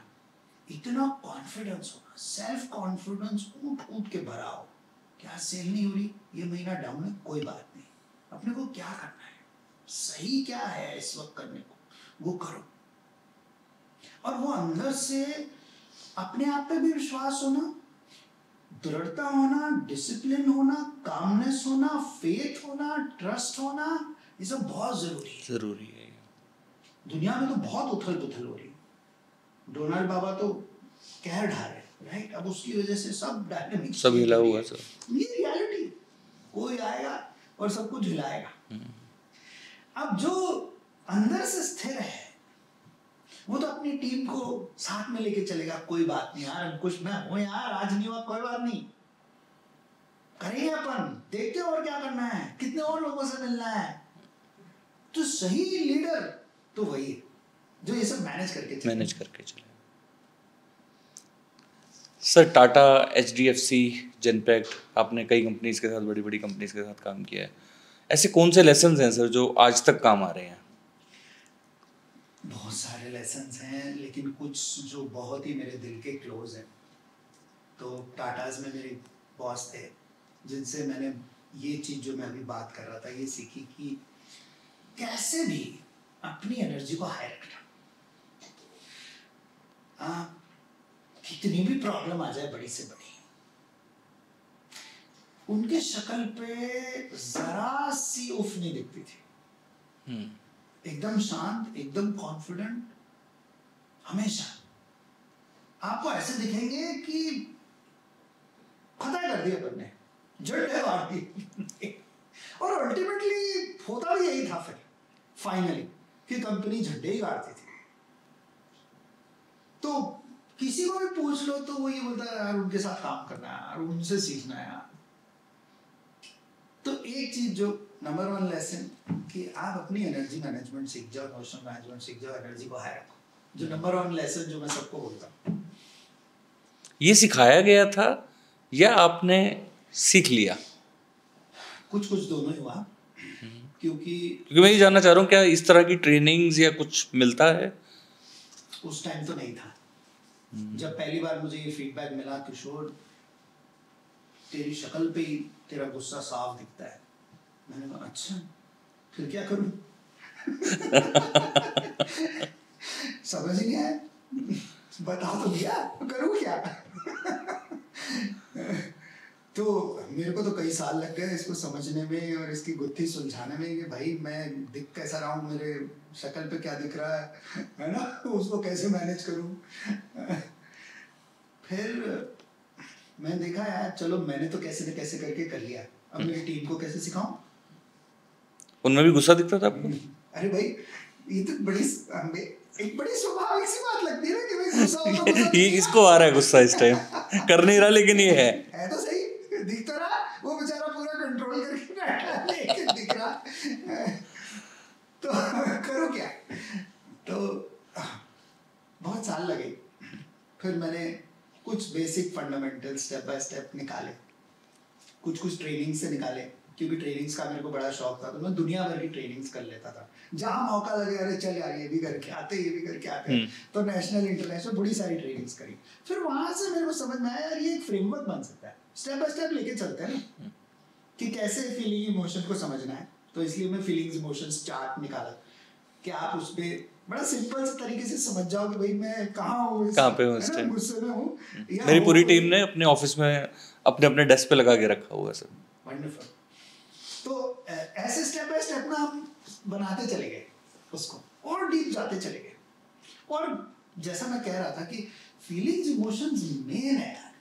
इतना कॉन्फिडेंस होना, सेल्फ कॉन्फिडेंस कूट कूट के भरा हो, क्या सेल नहीं हो रही, ये महीना डाउन है, कोई बात नहीं, अपने को क्या करना है, सही क्या है इस वक्त करने को, वो करो। और वो अंदर से अपने आप पे भी विश्वास होना, दृढ़ता होना, डिसिप्लिन होना, कामनेस होना, फेथ होना, ट्रस्ट होना, ये सब बहुत जरूरी है। दुनिया में तो बहुत उथल पुथल हो रही है। डोनाल्ड बाबा तो कहर ढा रहे, राइट? अब उसकी वजह से सब डायनामिक, सब हिला हुआ सर। ये रियलिटी, कोई आएगा और सब कुछ हिलाएगा। अब जो अंदर से स्थिर है वो तो अपनी टीम को साथ में लेके चलेगा, कोई बात नहीं यार, अंकुश मैं हूं यार, आज नहीं हुआ कोई बात नहीं, करेंगे अपन, देखते हैं और क्या करना है, कितने और लोगों से मिलना है। तो सही लीडर तो वही है जो ये सब मैनेज करके चले। सर टाटा, HDFC, जेनपैक्ट, आपने कई कंपनीज के साथ, बड़ी बड़ी कंपनीज के साथ काम किया है, ऐसे कौन से लेसन्स हैं सर जो आज तक काम आ रहे हैं? बहुत सारे लेसन्स हैं, लेकिन कुछ जो बहुत ही मेरे दिल के क्लोज हैं। तो टाटाज में मेरे बॉस थे जिनसे मैंने ये चीज़ जो मैं अभी बात कर रहा था ये सीखी कि कैसे भी अपनी एनर्जी को हाई रखना, कितनी भी प्रॉब्लम आ जाए बड़ी से बड़ी, उनके शक्ल पे जरा सी उफ नहीं दिखती थी, एकदम शांत, एकदम कॉन्फिडेंट, हमेशा आपको ऐसे दिखेंगे कि पता कर दिया अपन ने, जड़ है वाकई। और अल्टीमेटली होता भी यही था फिर फाइनली कि कंपनी झंडे ही गाड़ती थी। तो किसी को भी पूछ लो तो वो ये बोलता है यार उनके साथ काम करना है यार, उनसे सीखना है यार। तो एक चीज जो नंबर 1 लेसन कि आप अपनी एनर्जी मैनेजमेंट सीख जाओ, इमोशनल मैनेजमेंट सीख जाओ, एनर्जी को हाई रखो, जो नंबर 1 लेसन जो मैं सबको बोलता हूँ। ये सिखाया गया था या आपने सीख लिया? कुछ दोनों ही हुआ, क्योंकि मैं ये जानना चाह रहा हूँ क्या इस तरह की ट्रेनिंग्स या कुछ मिलता है? उस टाइम तो नहीं था। जब पहली बार मुझे ये फीडबैक मिला, किशोर तेरी शक्ल पे ही तेरा गुस्सा साफ दिखता है, मैंने कहा अच्छा फिर क्या करूं? समझ नहीं आया, बता तो दिया, करूं क्या? तो मेरे को तो कई साल लग गए इसको समझने में और इसकी गुत्थी सुलझाने में कि भाई मैं दिख कैसा रहा हूँ, मेरे शक्ल पे क्या दिख रहा है ना, उसको कैसे मैनेज करूँ। फिर मैं देखा यार चलो मैंने तो कैसे न कैसे करके कर लिया, अब मेरी टीम को कैसे सिखाऊं? उनमें भी गुस्सा दिखता था आपको? अरे भाई ये तो एक बड़ी स्वाभाविक सी बात लगती है ना कि भाई गुस्सा ये इसको आ रहा है गुस्सा इस टाइम, कर नहीं रहा लेकिन ये है तो सही, दिख तो रहा, वो बेचारा पूरा कंट्रोल करके बैठा है लेकिन दिख रहा। तो करो क्या? तो बहुत साल लगे, फिर मैंने कुछ basic fundamental step by step निकाले, कुछ ट्रेनिंग से निकाले, क्योंकि ट्रेनिंग्स का मेरे को बड़ा शौक था, तो मैं दुनिया भर की ट्रेनिंग्स कर लेता था, जहाँ मौका लगे अरे चल यार ये भी करके आते, ये भी करके आते। तो नेशनल इंटरनेशनल बड़ी सारी ट्रेनिंग्स करी। फिर वहां से मेरे को समझ में आया यार ये एक फ्रेमवर्क बन सकता है, स्टेप बाय स्टेप लेके चलते हैं ना कि कैसे फीलिंग इमोशन को समझना है। तो इसलिए मैं फीलिंग्स इमोशंस चार्ट निकाला कि आप उस पे बड़ा सिंपल से तरीके से समझ जाओ कि भाई मैं कहाँ हूँ, कहाँ पे हूँ इस टाइम, गुस्से में हूँ। मेरी पूरी टीम ने अपने ऑफिस में अपने डेस्क पे लगा के रखा हुआ है सर। वंडरफुल। तो ऐसे स्टेप बाय स्टेप ना हम बनाते चले गए उसको, और डीप जाते चले गए। और जैसा मैं कह रहा था कि फीलिंग्स इमोशंस मेन है यार,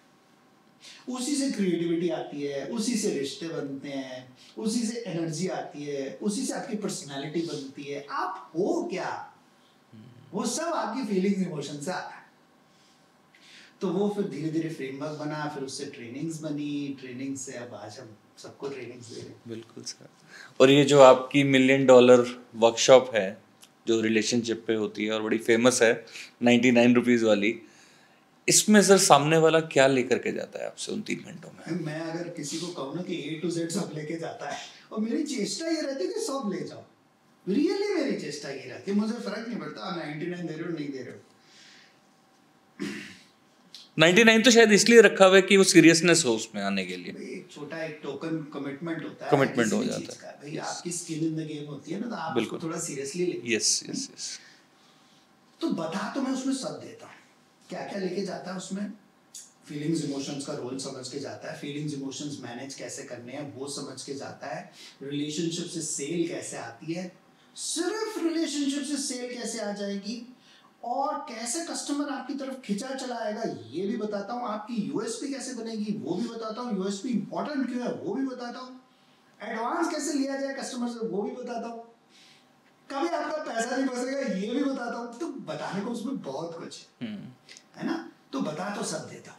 उसी से क्रिएटिविटी आती है, उसी से रिश्ते बनते हैं, उसी से एनर्जी आती है, उसी से आपकी पर्सनालिटी बनती है। आप हो क्या, वो सब आपकी फीलिंग्स इमोशन से आता है। तो वो फिर धीरे धीरे फ्रेमवर्क बना, फिर उससे ट्रेनिंग्स बनी, ट्रेनिंग से अब आज हम सबको ट्रेनिंग्स दे रहे हैं। बिल्कुल सर। और ये जो आपकी $1 मिलियन वर्कशॉप है जो रिलेशनशिप पे होती है और बड़ी फेमस है, 99 रुपीज़ वाली, इसमें सर सामने वाला क्या लेकर के जाता है आपसे उन 3 घंटों में? मैं अगर किसी को कहूँ ना कि A to Z सब लेके जाता है, और मेरी चेष्टा ये रहती है कि सब ले जाओ, रियली मेरी चेष्टा ये रहती है, मुझे फर्क नहीं पड़ता आप 99 दे रहे हो नहीं दे रहे हो। 99 तो शायद इसलिए रखा हुआ है कि वो सीरियसनेस हो उसमें आने के लिए, एक छोटा एक टोकन कमिटमेंट होता है, कमिटमेंट हो किसी भी जाता चीज़ का। भाई आपकी स्किन इन द गेम होती है ना, तो आप उसको थोड़ा सीरियसली लेते। Yes yes yes. तो बता तो मैं उसमें सब देता हूँ, क्या क्या लेके जाता है उसमें। फीलिंग्स इमोशंस का रोल समझ के जाता है, फीलिंग्स इमोशंस मैनेज कैसे करने हैं वो समझ के जाता है, रिलेशनशिप से सेल कैसे आती है, सिर्फ रिलेशनशिप से सेल कैसे आ जाएगी, और कैसे कस्टमर आपकी तरफ खिंचा चला आएगा ये भी बताता हूँ, आपकी यूएसपी कैसे बनेगी वो भी बताता हूँ, यूएसपी इंपॉर्टेंट क्यों है वो भी बताता हूँ, एडवांस कैसे लिया जाए कस्टमर से वो भी बताता हूँ, कभी आपका पैसा नहीं फंसेगा ये भी बताता हूँ। तो बताने को उसमें बहुत कुछ है ना, तो बता तो सब देता हूँ।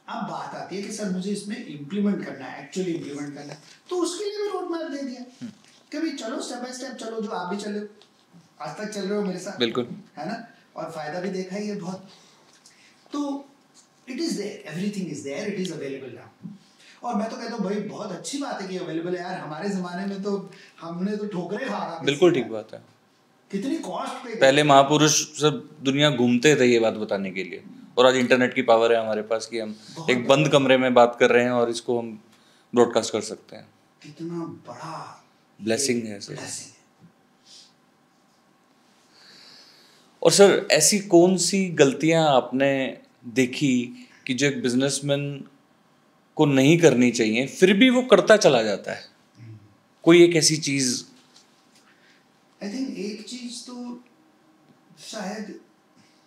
अब बात आती है कि सर मुझे इसमें इम्प्लीमेंट करना है, एक्चुअली इम्प्लीमेंट करना है, तो उसके लिए भी रोड मैप दे दिया। कभी चलो स्टेप बाय स्टेप चलो, जो आप भी चले हो, आज तक चल रहे हो मेरे साथ, बिल्कुल है ना, और फायदा भी देखा ही है बहुत। तो it is there, everything is there, it is available now. और मैं तो कहता हूँ भाई बहुत अच्छी बात है कि अवेलेबल है यार, हमारे जमाने में तो हमने तो ठोकरे खा। बिल्कुल ठीक बात है। कितनी कॉस्ट पे, पहले महापुरुष सब दुनिया घूमते थे ये बात बताने के लिए, और आज इंटरनेट की पावर है हमारे पास कि हम एक बंद कमरे में बात कर रहे हैं और इसको हम ब्रॉडकास्ट कर सकते हैं। कितना बड़ा ब्लेसिंग है सर। ब्लेसिंग है। और सर ऐसी कौन सी गलतियां आपने देखी कि जो एक बिजनेसमैन को नहीं करनी चाहिए फिर भी वो करता चला जाता है? कोई एक ऐसी चीज? आई थिंक एक चीज तो शायद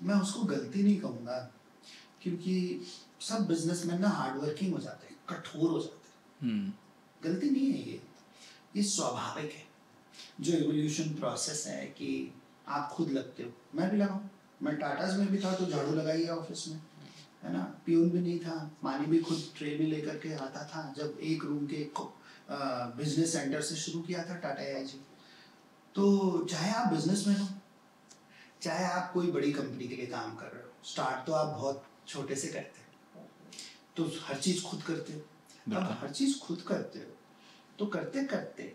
मैं उसको गलती नहीं कहूँगा, क्योंकि सब बिजनेसमैन ना हार्ड वर्किंग हो जाते हैं, कठोर हो जाते हैं। गलती नहीं है ये स्वाभाविक है। जो एवोल्यूशन प्रोसेस है कि आप खुद लगते हो, मैं भी लगाऊं, मैं टाटाज में भी था तो झाड़ू लगाई है ऑफिस में, है ना, पियून भी नहीं था, पानी भी खुद ट्रे में लेकर के आता था, जब एक रूम के बिजनेस सेंटर से शुरू किया था टाटा एआईजी। तो चाहे आप बिजनेसमैन हो, चाहे आप कोई बड़ी कंपनी के लिए काम कर रहे हो, स्टार्ट तो आप बहुत छोटे से करते हो, तो हर चीज खुद करते हो। अब हर चीज खुद करते हो तो करते करते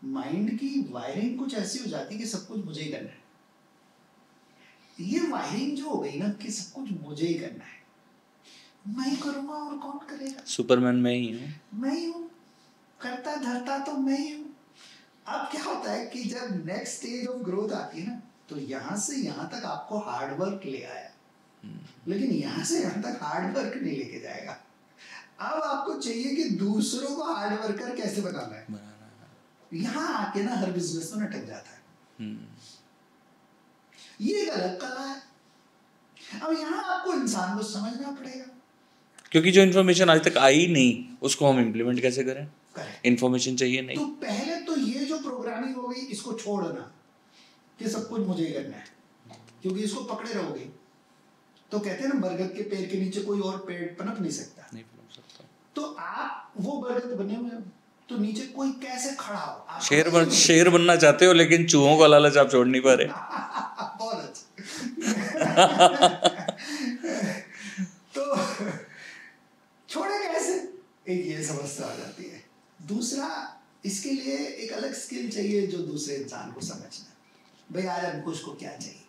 माइंड की वायरिंग कुछ ऐसी हो जाती है कि सब कुछ मुझे ही करना है। ये वायरिंग जो हो गई ना कि सब कुछ मुझे ही करना है, मैं ही करूंगा और कौन करेगा, सुपरमैन मैं ही हूँ, मैं ही हूँ, करता धरता तो मैं ही हूँ। अब क्या होता है कि जब नेक्स्ट स्टेज ऑफ ग्रोथ आती है ना, तो यहाँ से यहाँ तक आपको हार्ड वर्क ले आया, लेकिन यहाँ से यहाँ तक हार्ड वर्क नहीं लेके जाएगा। अब आपको चाहिए कि दूसरों को हार्ड वर्कर कैसे बनाना है। यहाँ आके ना हर बिजनेस में अटक जाता है। ये एक अलग कला है। अब यहाँ आपको इंसान को समझना पड़ेगा, क्योंकि जो इन्फॉर्मेशन आज तक आई नहीं उसको हम इम्प्लीमेंट कैसे करें? इन्फॉर्मेशन चाहिए नहीं। तो पहले तो ये जो प्रोग्रामिंग हो गई इसको छोड़ना कि सब कुछ मुझे ही करना है, क्योंकि इसको पकड़े रहोगे तो कहते हैं ना बरगद के पेड़ के नीचे कोई और पेड़ पनप नहीं सकता। तो आप वो बरगद बने हुए हो तो नीचे कोई कैसे खड़ा हो। शेर बनना चाहते हो लेकिन चूहों का लालच आप छोड़ नहीं पा रहे। बहुत अच्छा। तो छोड़े कैसे, एक ये समस्या आ जाती है। दूसरा, इसके लिए एक अलग स्किल चाहिए जो दूसरे इंसान को समझना। भाई आज अंकुश को क्या चाहिए,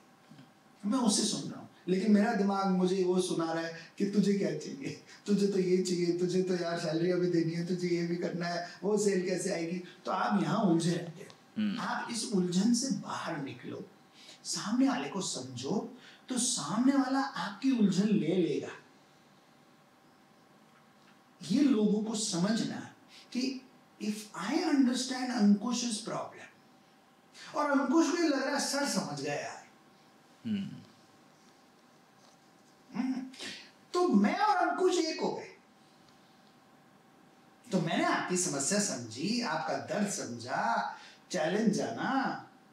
मैं उससे सुन रहा हूँ, लेकिन मेरा दिमाग मुझे वो सुना रहा है कि तुझे क्या चाहिए, तुझे तो ये चाहिए, तुझे तो यार सैलरी अभी देनी है, तुझे ये भी करना है, वो सेल कैसे आएगी। तो आप यहाँ उलझे रहते हो। आप इस उलझन से बाहर निकलो, सामने वाले को समझो, तो सामने वाला आपकी उलझन ले लेगा। ये लोगों को समझना कि इफ आई अंडरस्टैंड अंकुश's प्रॉब्लम, और अंकुश को लग रहा है सर समझ गया यार, तो मैं और अंकुश एक हो गए। आपकी समस्या समझी, आपका दर्द समझा, चैलेंज जाना,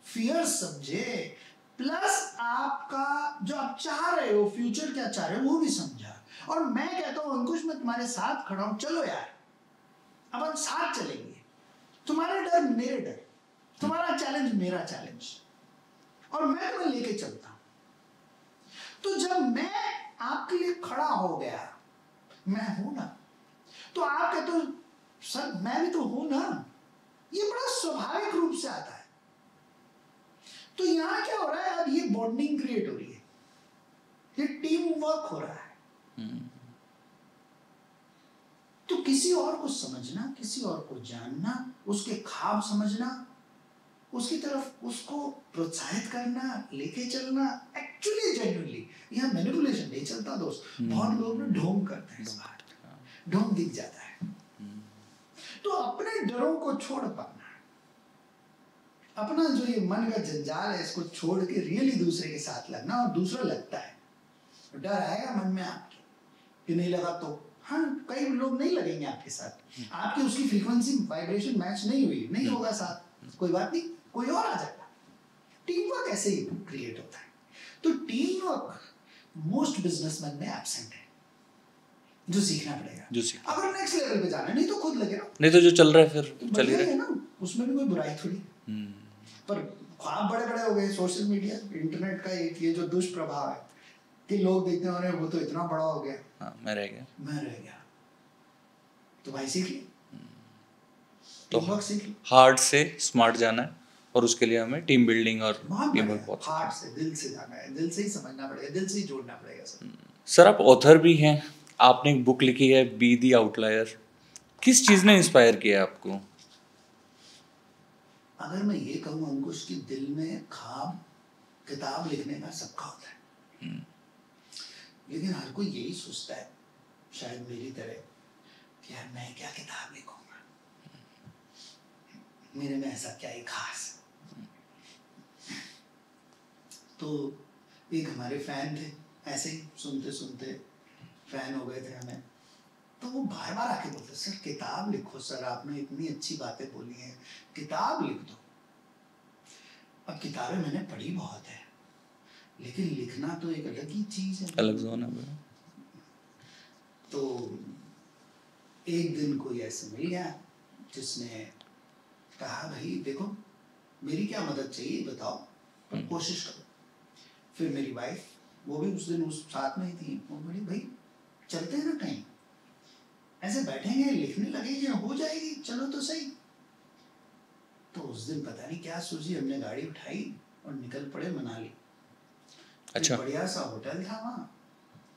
फियर समझे, प्लस आपका जो आप चाह रहे हो, फ्यूचर क्या चाह रहे हो वो भी समझा। और मैं कहता हूँ अंकुश, मैं तुम्हारे साथ खड़ा हूं, चलो यार अपन साथ चलेंगे, तुम्हारे डर मेरे डर, तुम्हारा चैलेंज मेरा चैलेंज, और मैं तुम्हें लेके चलता हूं। तो जब मैं आपके लिए खड़ा हो गया, मैं हूं ना, तो आप कहते हो सर मैं भी तो हूं ना, ये बड़ा स्वाभाविक रूप से आता है। तो यहां क्या हो रहा है, अब ये बॉन्डिंग क्रिएट हो रही है, ये टीम वर्क हो रहा है। तो किसी और को समझना, किसी और को जानना, उसके ख्वाब समझना, उसकी तरफ उसको प्रोत्साहित करना, लेके चलना, एक्चुअली जेन्युइनली, यहाँ मैनिपुलेशन नहीं चलता दोस्त। बहुत लोग ना ढोंग करते हैं, इस बात ढोंग दिख जाता है। तो अपने डरों को छोड़ पाना, अपना जो ये मन का जंजाल है इसको छोड़ के रियली दूसरे के साथ लगना। और दूसरा लगता है, डर आएगा मन में आपके कि नहीं लगा तो, हाँ कई लोग नहीं लगेंगे आपके साथ, आपकी उसकी फ्रीक्वेंसी वाइब्रेशन मैच नहीं हुई, नहीं होगा साथ, कोई बात नहीं, कोई और आ जाएगा। टीम वर्क ऐसे ही क्रिएट होता है। तो टीम वर्क मोस्ट बिजनेसमैन में एब्सेंट है, जो सीखना पड़ेगा, जो सीखना अगर नेक्स्ट लेवल पे जाना है। नहीं तो खुद लगे ना, नहीं तो जो चल रहा है फिर तो चल ही रहा है ना, उसमें भी कोई बुराई थोड़ी। पर ख्वाब बड़े बड़े हो गए, सोशल मीडिया इंटरनेट का एक ये जो दुष्प्रभाव है कि लोग देखते हैं वो तो इतना बड़ा हो गया, हाँ, मैं रह गया। तो भाई सीख ली, तो हार्ड से स्मार्ट जाना है, और उसके लिए हमें टीम बिल्डिंग और टीम वर्क बहुत हार्ड से, दिल से जाना है, दिल से ही समझना पड़ेगा, दिल से ही जोड़ना पड़ेगा सर। आप ऑथर भी हैं, आपने एक बुक लिखी है बी द आउटलायर, किस चीज ने इंस्पायर किया आपको? अगर मैं ये कहूँ अंकुश कि दिल में ख्वाब किताब लिखने का सबका होता है, लेकिन हर कोई यही सोचता है शायद मेरी तरह कि यार मैं क्या किताब लिखूंगा, मेरे में ऐसा क्या ही खास। तो एक हमारे फैन थे, ऐसे ही सुनते सुनते फैन हो गए थे हमें, तो वो बार बार आके बोलते सर किताब लिखो सर, आपने इतनी अच्छी बातें बोली हैं, किताब लिख दो। अब किताबें मैंने पढ़ी बहुत है, लेकिन लिखना तो एक अलग ही चीज है, अलग जोन है। तो एक दिन कोई ऐसे मिल गया जिसने कहा भाई देखो मेरी क्या मदद चाहिए बताओ, पर कोशिश करो। फिर मेरी वाइफ, वो भी उस दिन उस साथ में ही थी, वो बोली भाई चलते हैं ना कहीं, ऐसे बैठेंगे लिखने लगेंगे, हो जाएगी, चलो तो सही। तो उस दिन पता नहीं क्या सोची, हमने गाड़ी उठाई और निकल पड़े मनाली। अच्छा, बढ़िया सा होटल था वहाँ,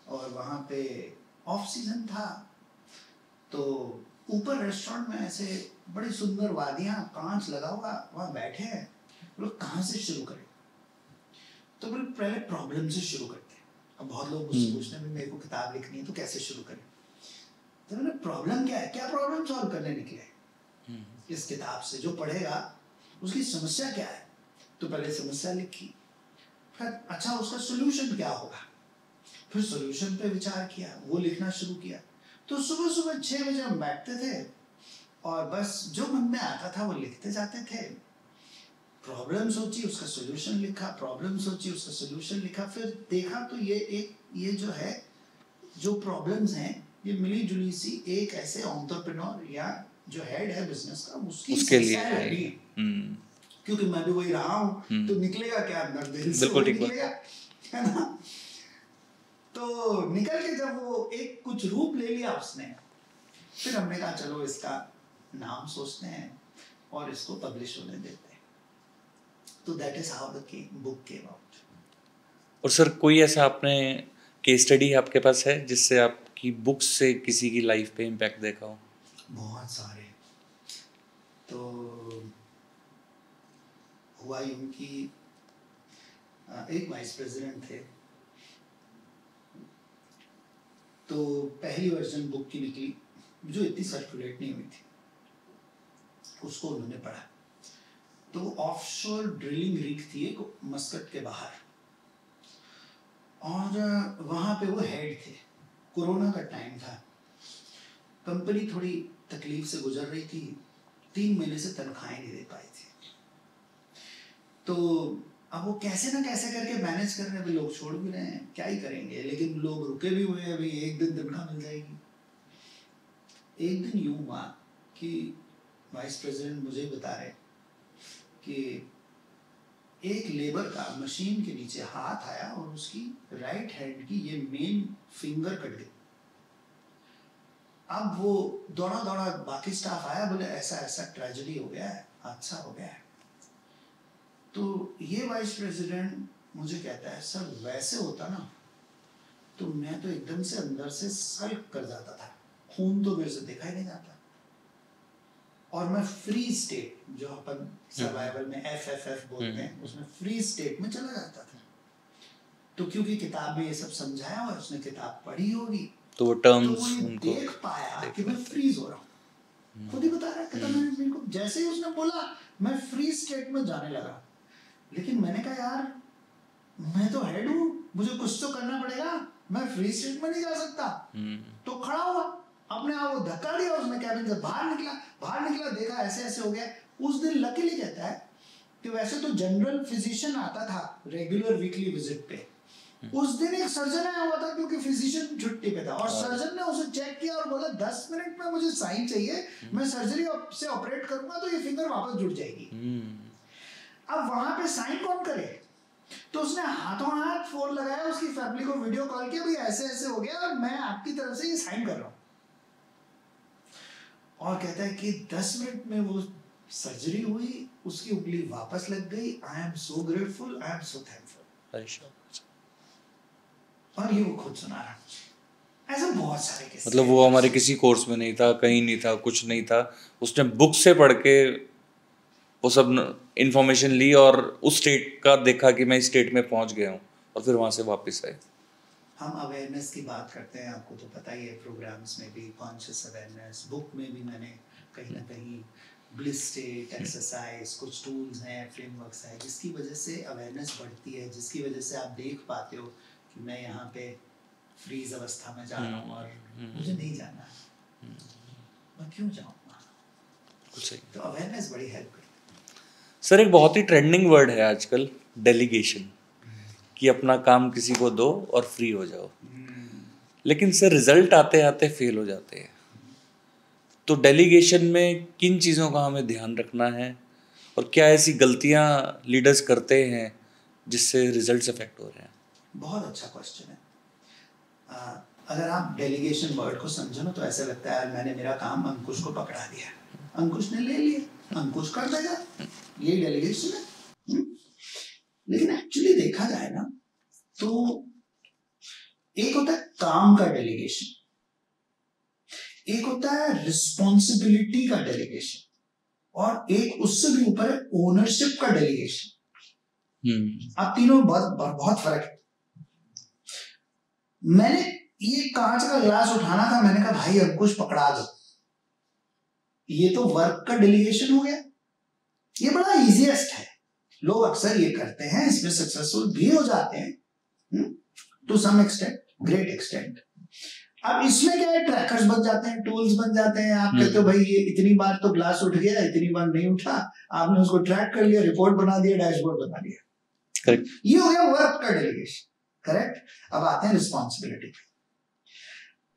और वहाँ पे ऑफ सीजन था, तो ऊपर रेस्टोरेंट में ऐसे बड़ी सुंदर वादियाँ, कांच लगा हुआ, वहाँ बैठे हैं। बोलो कहाँ से शुरू करें, तो बोले पहले प्रॉब्लम से शुरू करते हैं। अब बहुत लोग मुझसे पूछते हैं मेरे को किताब लिखनी है तो कैसे शुरू करें, तो मैंने प्रॉब्लम क्या है, क्या प्रॉब्लम सॉल्व करने निकले इस किताब से, जो पढ़ेगा उसकी समस्या क्या है। तो पहले समस्या लिखी, फिर अच्छा उसका सोल्यूशन क्या होगा, फिर सोल्यूशन पे विचार किया, वो लिखना शुरू किया। तो सुबह सुबह 6 बजे हम बैठते थे और बस जो मन में आता था वो लिखते जाते थे। प्रॉब्लम सोची, उसका सोल्यूशन लिखा, प्रॉब्लम सोची, उसका सोल्यूशन लिखा। फिर देखा तो ये जो है, जो प्रॉब्लम्स हैं, ये मिली जुली सी एक ऐसे एंटरप्रेन्योर या जो हेड है बिजनेस का, उसके लिए है। क्योंकि मैं भी वही रहा हूँ, तो निकलेगा क्या अंदर दिल से, बिल्कुल निकलेगा, है ना। तो निकल के जब वो एक कुछ रूप ले लिया उसने, फिर हमने कहा चलो इसका नाम सोचते हैं और इसको पब्लिश होने देते हैं। तो that is how the book came out. और सर कोई ऐसा आपने केस स्टडी आपके पास है जिससे आपकी बुक्स से किसी की लाइफ पे इम्पैक्ट देखा हो? बहुत सारे। तो हुआ यूं कि एक वाइस प्रेसिडेंट थे, तो पहली वर्जन बुक की निकली जो इतनी सर्कुलेट नहीं हुई थी, उसको उन्होंने पढ़ा। तो ऑफशोर ड्रिलिंग रिग थी एक मस्कट के बाहर, और वहाँ पे वो हेड थे, कोरोना का टाइम था, कंपनी थोड़ी तकलीफ से गुजर रही थी, 3 महीने से तनख्वाहें नहीं दे पाई थी। तो अब वो कैसे ना कैसे करके मैनेज कर रहे हैं, लोग छोड़ भी रहे हैं, क्या ही करेंगे, लेकिन लोग रुके भी हुए हैं, अभी एक दिन तनख्वाह मिल जाएगी। एक दिन यूं हुआ कि वाइस प्रेसिडेंट मुझे बता रहे कि एक लेबर का मशीन के नीचे हाथ आया और उसकी राइट हैंड की ये मेन फिंगर कट गई। अब वो दौड़ा दौड़ा बाकी स्टाफ आया, बोले ऐसा ऐसा ट्रेजेडी हो गया है, हादसा हो गया है। तो ये वाइस प्रेसिडेंट मुझे कहता है, सर वैसे होता ना तो मैं तो एकदम से अंदर से सल्क कर जाता था, खून तो मेरे से देखा ही नहीं जाता, और मैं फ्रीज स्टेट, जो अपन सर्वाइवल में FFF बोलते हैं, उसमें फ्रीज स्टेट में चला जाता था। तो क्योंकि किताब में ये सब समझाया हुआ, उसने किताब पढ़ी होगी, तो वो टर्म्स तो वो उनको देख पाया कि मैं फ्रीज हो रहा हूँ। खुद ही बता रहा है, कहता मेरे को जैसे ही उसने बोला मैं फ्रीज स्टेट में जाने लगा। लेकिन मैंने कहा यार मैं तो हेड हूँ, मुझे कुछ तो करना पड़ेगा, मैं फ्रीज स्टेट में नहीं जा सकता। तो खड़ा हुआ, अपने आप वो धक्का दिया उसने, कैबिन से बाहर निकला, देखा ऐसे ऐसे हो गया। उस दिन लकीली कहता है कि वैसे तो जनरल फिजिशियन आता था रेगुलर वीकली विजिट पे, उस दिन एक सर्जन आया हुआ था क्योंकि फिजिशियन छुट्टी पे था, और सर्जन ने उसे चेक किया और बोला 10 मिनट में मुझे साइन चाहिए, मैं सर्जरी से ऑपरेट करूंगा तो ये फिंगर वापस जुड़ जाएगी। अब वहां पे साइन कौन करे? तो उसने हाथों हाथ फोन लगाया, उसकी फैमिली को वीडियो कॉल किया, भाई ऐसे ऐसे हो गया और मैं आपकी तरफ से ये साइन कर रहा हूं। और कहता है कि 10 मिनट में वो सर्जरी हुई, उसकी उंगली वापस लग गई। I am so grateful, I am so thankful. और ये वो खुद सुना रहा है। ऐसे बहुत सारे किस्से, मतलब वो हमारे किसी कोर्स में नहीं था, कहीं नहीं था, कुछ नहीं था, उसने बुक से पढ़ के वो सब इंफॉर्मेशन ली और उस स्टेट का देखा कि मैं इस स्टेट में पहुंच गया हूँ, और फिर वहां से वापस आए। हम अवेयरनेस की बात करते हैं, आपको तो पता ही है, प्रोग्राम्स में भी कॉन्शियस अवेयरनेस, बुक में भी मैंने कहीं ना कहीं ब्लिस स्टेट एक्सरसाइज, कुछ टूल्स हैं, फ्रेमवर्क्स हैं, जिसकी वजह से अवेयरनेस बढ़ती है, जिसकी वजह से आप देख पाते हो कि मैं यहाँ पे फ्रीज अवस्था में जा रहा हूँ और मुझे नहीं जाना है, मैं क्यों जाऊँगा? तो अवेयरनेस बड़ी हेल्प करती है। सर एक बहुत ही ट्रेंडिंग वर्ड है आजकल, डेलीगेशन, कि अपना काम किसी को दो और फ्री हो जाओ। लेकिन सर रिजल्ट आते आते फेल हो जाते हैं। तो डेलीगेशन में किन चीज़ों का हमें ध्यान रखना है, और क्या ऐसी गलतियां लीडर्स करते हैं जिससे रिजल्ट्स इफेक्ट हो रहे हैं? बहुत अच्छा क्वेश्चन है। अगर आप डेलीगेशन वर्ड को समझो ना, तो ऐसा लगता है मैंने मेरा काम अंकुश को पकड़ा दिया, अंकुश ने ले लिया, अंकुश कर देगा, ये डेलीगेशन है। लेकिन एक्चुअली देखा जाए ना तो एक होता है काम का डेलीगेशन, एक होता है रिस्पॉन्सिबिलिटी का डेलीगेशन, और एक उससे भी ऊपर है ओनरशिप का डेलीगेशन। अब तीनों बहुत फर्क है। मैंने ये कांच का ग्लास उठाना था, मैंने कहा भाई अंकुश पकड़ा दो, ये तो वर्क का डेलीगेशन हो गया, ये बड़ा इजीएस्ट है, लोग अक्सर ये करते हैं, इसमें सक्सेसफुल भी हो जाते हैं to some extent, great extent. अब इसमें क्या है, ट्रैकर्स बन जाते हैं, टूल्स बन जाते हैं। आप कहते हो भाई ये इतनी बार तो ग्लास उठ गया, इतनी बार नहीं उठा, आपने उसको ट्रैक कर लिया, रिपोर्ट बना दिया, डैशबोर्ड बना दिया। करेक्ट, ये हो गया वर्क का डेलीगेशन। करेक्ट। अब आते हैं रिस्पॉन्सिबिलिटी पे।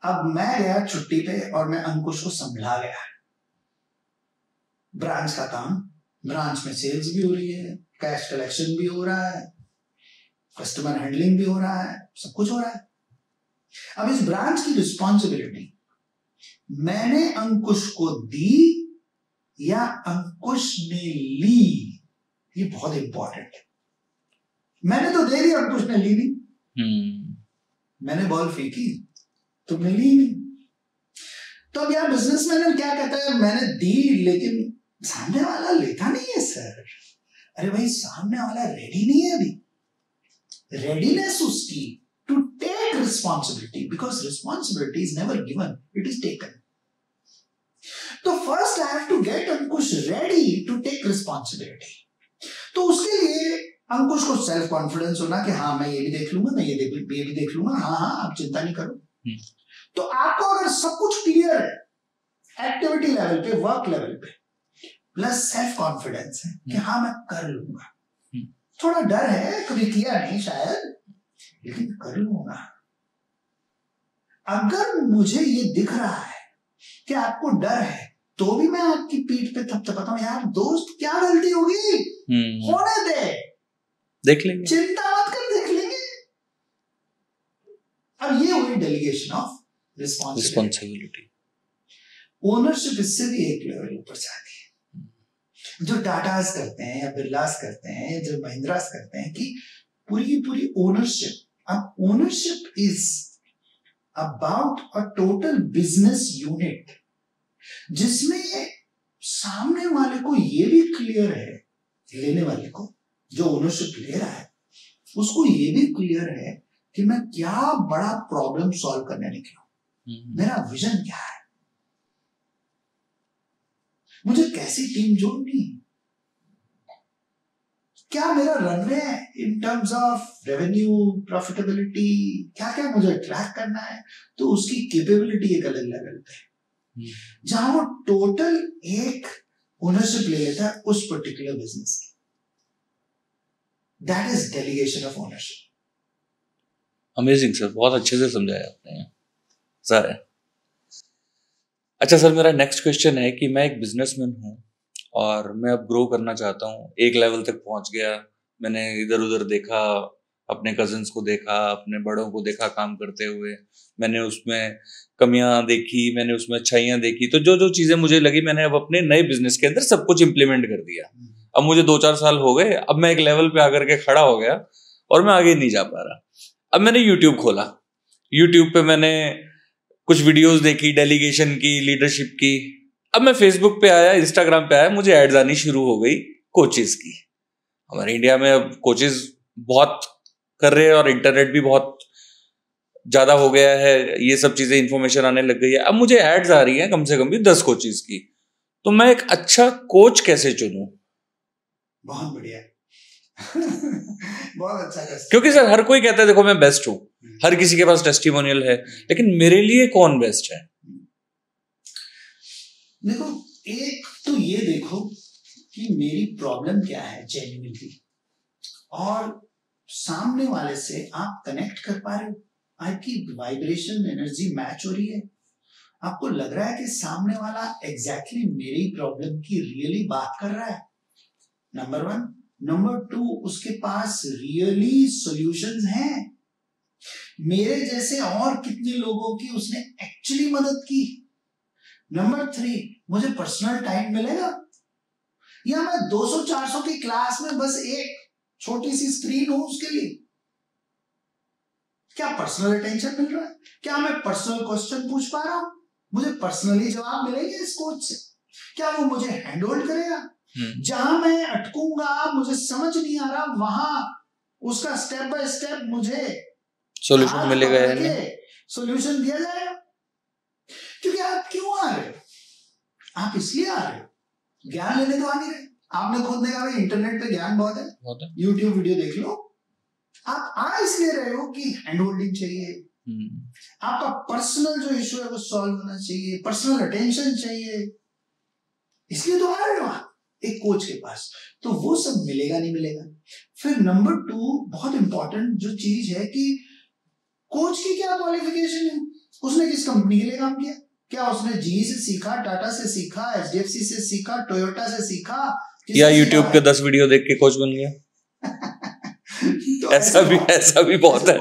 अब मैं गया छुट्टी पे और मैं अंकुश को संभला गया, ब्रांच का काम, ब्रांच में सेल्स भी हो रही है, कैश कलेक्शन भी हो रहा है, कस्टमर हैंडलिंग भी हो रहा है, सब कुछ हो रहा है। अब इस ब्रांच की रिस्पॉन्सिबिलिटी मैंने अंकुश को दी या अंकुश ने ली, ये बहुत इंपॉर्टेंट है। मैंने तो दे दी, अंकुश ने ली नहीं। मैंने बॉल फेंकी, तुमने ली नहीं। तो अब यार बिजनेसमैन क्या कहता है, मैंने दी लेकिन सामने वाला लेता नहीं है सर। अरे भाई सामने वाला रेडी नहीं है अभी, रेडीनेस उसकी to take responsibility, because responsibility is never given, it is taken. तो first I have to get Ankush ready to take responsibility. तो उसके लिए अंकुश को सेल्फ कॉन्फिडेंस होना कि हाँ मैं ये भी देख लूंगा, मैं ये भी देख लूंगा, हाँ हाँ आप चिंता नहीं करो। तो आपको अगर सब कुछ क्लियर है, एक्टिविटी लेवल पे, वर्क लेवल पे, प्लस सेल्फ कॉन्फिडेंस है कि हाँ मैं कर लूंगा। थोड़ा डर है, कभी किया नहीं शायद, लेकिन कर लूंगा। अगर मुझे ये दिख रहा है कि आपको डर है, तो भी मैं आपकी पीठ पे थपथपाता हूं, यार दोस्त क्या गलती होगी, होने दे, देख लेंगे, चिंता मत कर, देख लेंगे। अब ये हुई डेलीगेशन ऑफ रिस्पॉन्सिबिलिटी। ओनरशिप इससे भी एक लेवल ऊपर जाती है। जो टाटास करते हैं या बिरलास करते हैं या जो महिंद्रास करते हैं कि पूरी की पूरी ओनरशिप। अब ownership is about a total business unit, जिसमें सामने वाले को ये भी क्लियर है, लेने वाले को, जो ओनरशिप ले रहा है उसको ये भी क्लियर है कि मैं क्या बड़ा प्रॉब्लम सॉल्व करने निकला हूं, मेरा विजन क्या है, मुझे कैसी टीम जोड़नी, क्या मेरा रनवे है in terms of revenue, profitability, क्या क्या मुझे ट्रैक करना है। तो उसकी कैपेबिलिटी एक अलग लेवल पे है, जहां वो टोटल एक ओनरशिप ले लेता है उस पर्टिकुलर बिजनेस की। That is delegation of ownership. Amazing sir, बहुत अच्छे से समझाया आपने सर। अच्छा सर, मेरा नेक्स्ट क्वेश्चन है कि मैं एक बिजनेसमैन हूँ और मैं अब ग्रो करना चाहता हूँ, एक लेवल तक पहुंच गया, मैंने इधर उधर देखा, अपने कजिन्स को देखा, अपने बड़ों को देखा काम करते हुए, मैंने उसमें कमियां देखी, मैंने उसमें अच्छाइयां देखी, तो जो जो चीजें मुझे लगी मैंने अब अपने नए बिजनेस के अंदर सब कुछ इम्प्लीमेंट कर दिया। अब मुझे 2-4 साल हो गए, अब मैं एक लेवल पे आकर के खड़ा हो गया और मैं आगे नहीं जा पा रहा। अब मैंने यूट्यूब खोला, यूट्यूब पे मैंने कुछ वीडियोस देखी डेलीगेशन की, लीडरशिप की। अब मैं फेसबुक पे आया, इंस्टाग्राम पे आया, मुझे एड्स आनी शुरू हो गई कोचेस की। हमारे इंडिया में अब कोचेस बहुत कर रहे हैं और इंटरनेट भी बहुत ज्यादा हो गया है, ये सब चीजें इंफॉर्मेशन आने लग गई है। अब मुझे एड्स आ रही हैं कम से कम भी 10 कोचेस की, तो मैं एक अच्छा कोच कैसे चुनूं? बहुत बढ़िया बहुत अच्छा है। क्योंकि सर हर कोई कहता है देखो मैं बेस्ट हूं, हर किसी के पास टेस्टिमोनियल है, लेकिन मेरे लिए कौन बेस्ट है? देखो, एक तो ये देखो कि मेरी प्रॉब्लम क्या है जेन्युइनली, और सामने वाले से आप कनेक्ट कर पा रहे हो, आपकी वाइब्रेशन एनर्जी मैच हो रही है, आपको लग रहा है कि सामने वाला एग्जैक्टली मेरी प्रॉब्लम की रियली बात कर रहा है, नंबर 1। नंबर 2, उसके पास रियली सॉल्यूशंस हैं, मेरे जैसे और कितने लोगों की उसने एक्चुअली मदद की। नंबर 3, मुझे पर्सनल टाइम मिलेगा, या मैं 200-400 की क्लास में बस एक छोटी सी स्क्रीन हो उसके लिए? क्या पर्सनल अटेंशन मिल रहा है? क्या मैं पर्सनल क्वेश्चन पूछ पा रहा हूं? मुझे पर्सनली जवाब मिलेंगे इस कोच से? क्या वो मुझे हैंड होल्ड करेगा? जहां मैं अटकूंगा, मुझे समझ नहीं आ रहा, वहां उसका स्टेप बाय स्टेप मुझे सॉल्यूशन मिलेगा या नहीं? सॉल्यूशन दिया जाएगा। क्योंकि आप क्यों आ रहे हो? आप इसलिए आ रहे हो, ज्ञान लेने तो आ नहीं रहे। आपने खुद देखा भाई, इंटरनेट पे ज्ञान बहुत है, यूट्यूब वीडियो देख लो। आप आ इसलिए रहे हो कि हैंड होल्डिंग चाहिए, आपका पर्सनल जो इश्यू है वो सॉल्व होना चाहिए, पर्सनल अटेंशन चाहिए, इसलिए तो आ रहे हो आप एक कोच के पास। तो वो सब मिलेगा नहीं मिलेगा। फिर नंबर 2 बहुत इंपॉर्टेंट जो चीज है कि कोच की क्या क्वालिफिकेशन है, उसने किस कंपनी के लिए काम किया, क्या उसने जीई से सीखा, टाटा से सीखा, एचडीएफसी से सीखा, टोयोटा से सीखा, या यूट्यूब पे 10 वीडियो देख के कोच बन गया? तो ऐसा भी बहुत है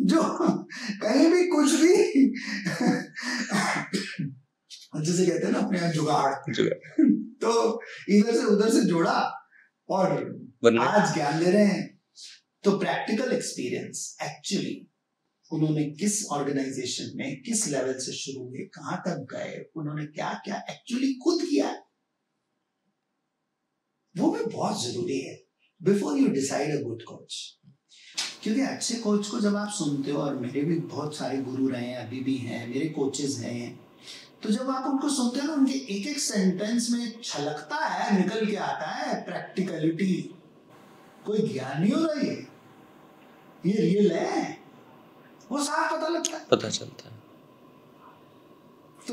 जो कहीं भी कुछ भी जैसे कहते हैं ना अपने यहाँ जुगाड़ तो इधर से उधर से जोड़ा और आज ज्ञान दे रहे हैं। तो प्रैक्टिकल एक्सपीरियंस, एक्चुअली उन्होंने किस ऑर्गेनाइजेशन में किस लेवल से शुरू हुए, कहां तक गए, उन्होंने क्या क्या एक्चुअली खुद किया, वो भी बहुत जरूरी है before you decide a good coach. क्योंकि अच्छे कोच को जब आप सुनते हो, और मेरे भी बहुत सारे गुरु रहे हैं, अभी भी हैं, मेरे कोचेस हैं, तो जब आप उनको सुनते हो ना, उनके एक एक सेंटेंस में छलकता है, निकल के आता है प्रैक्टिकलिटी। कोई ज्ञान नहीं हो रही है, ये रियल है, वो साफ पता लगता है, पता चलता है।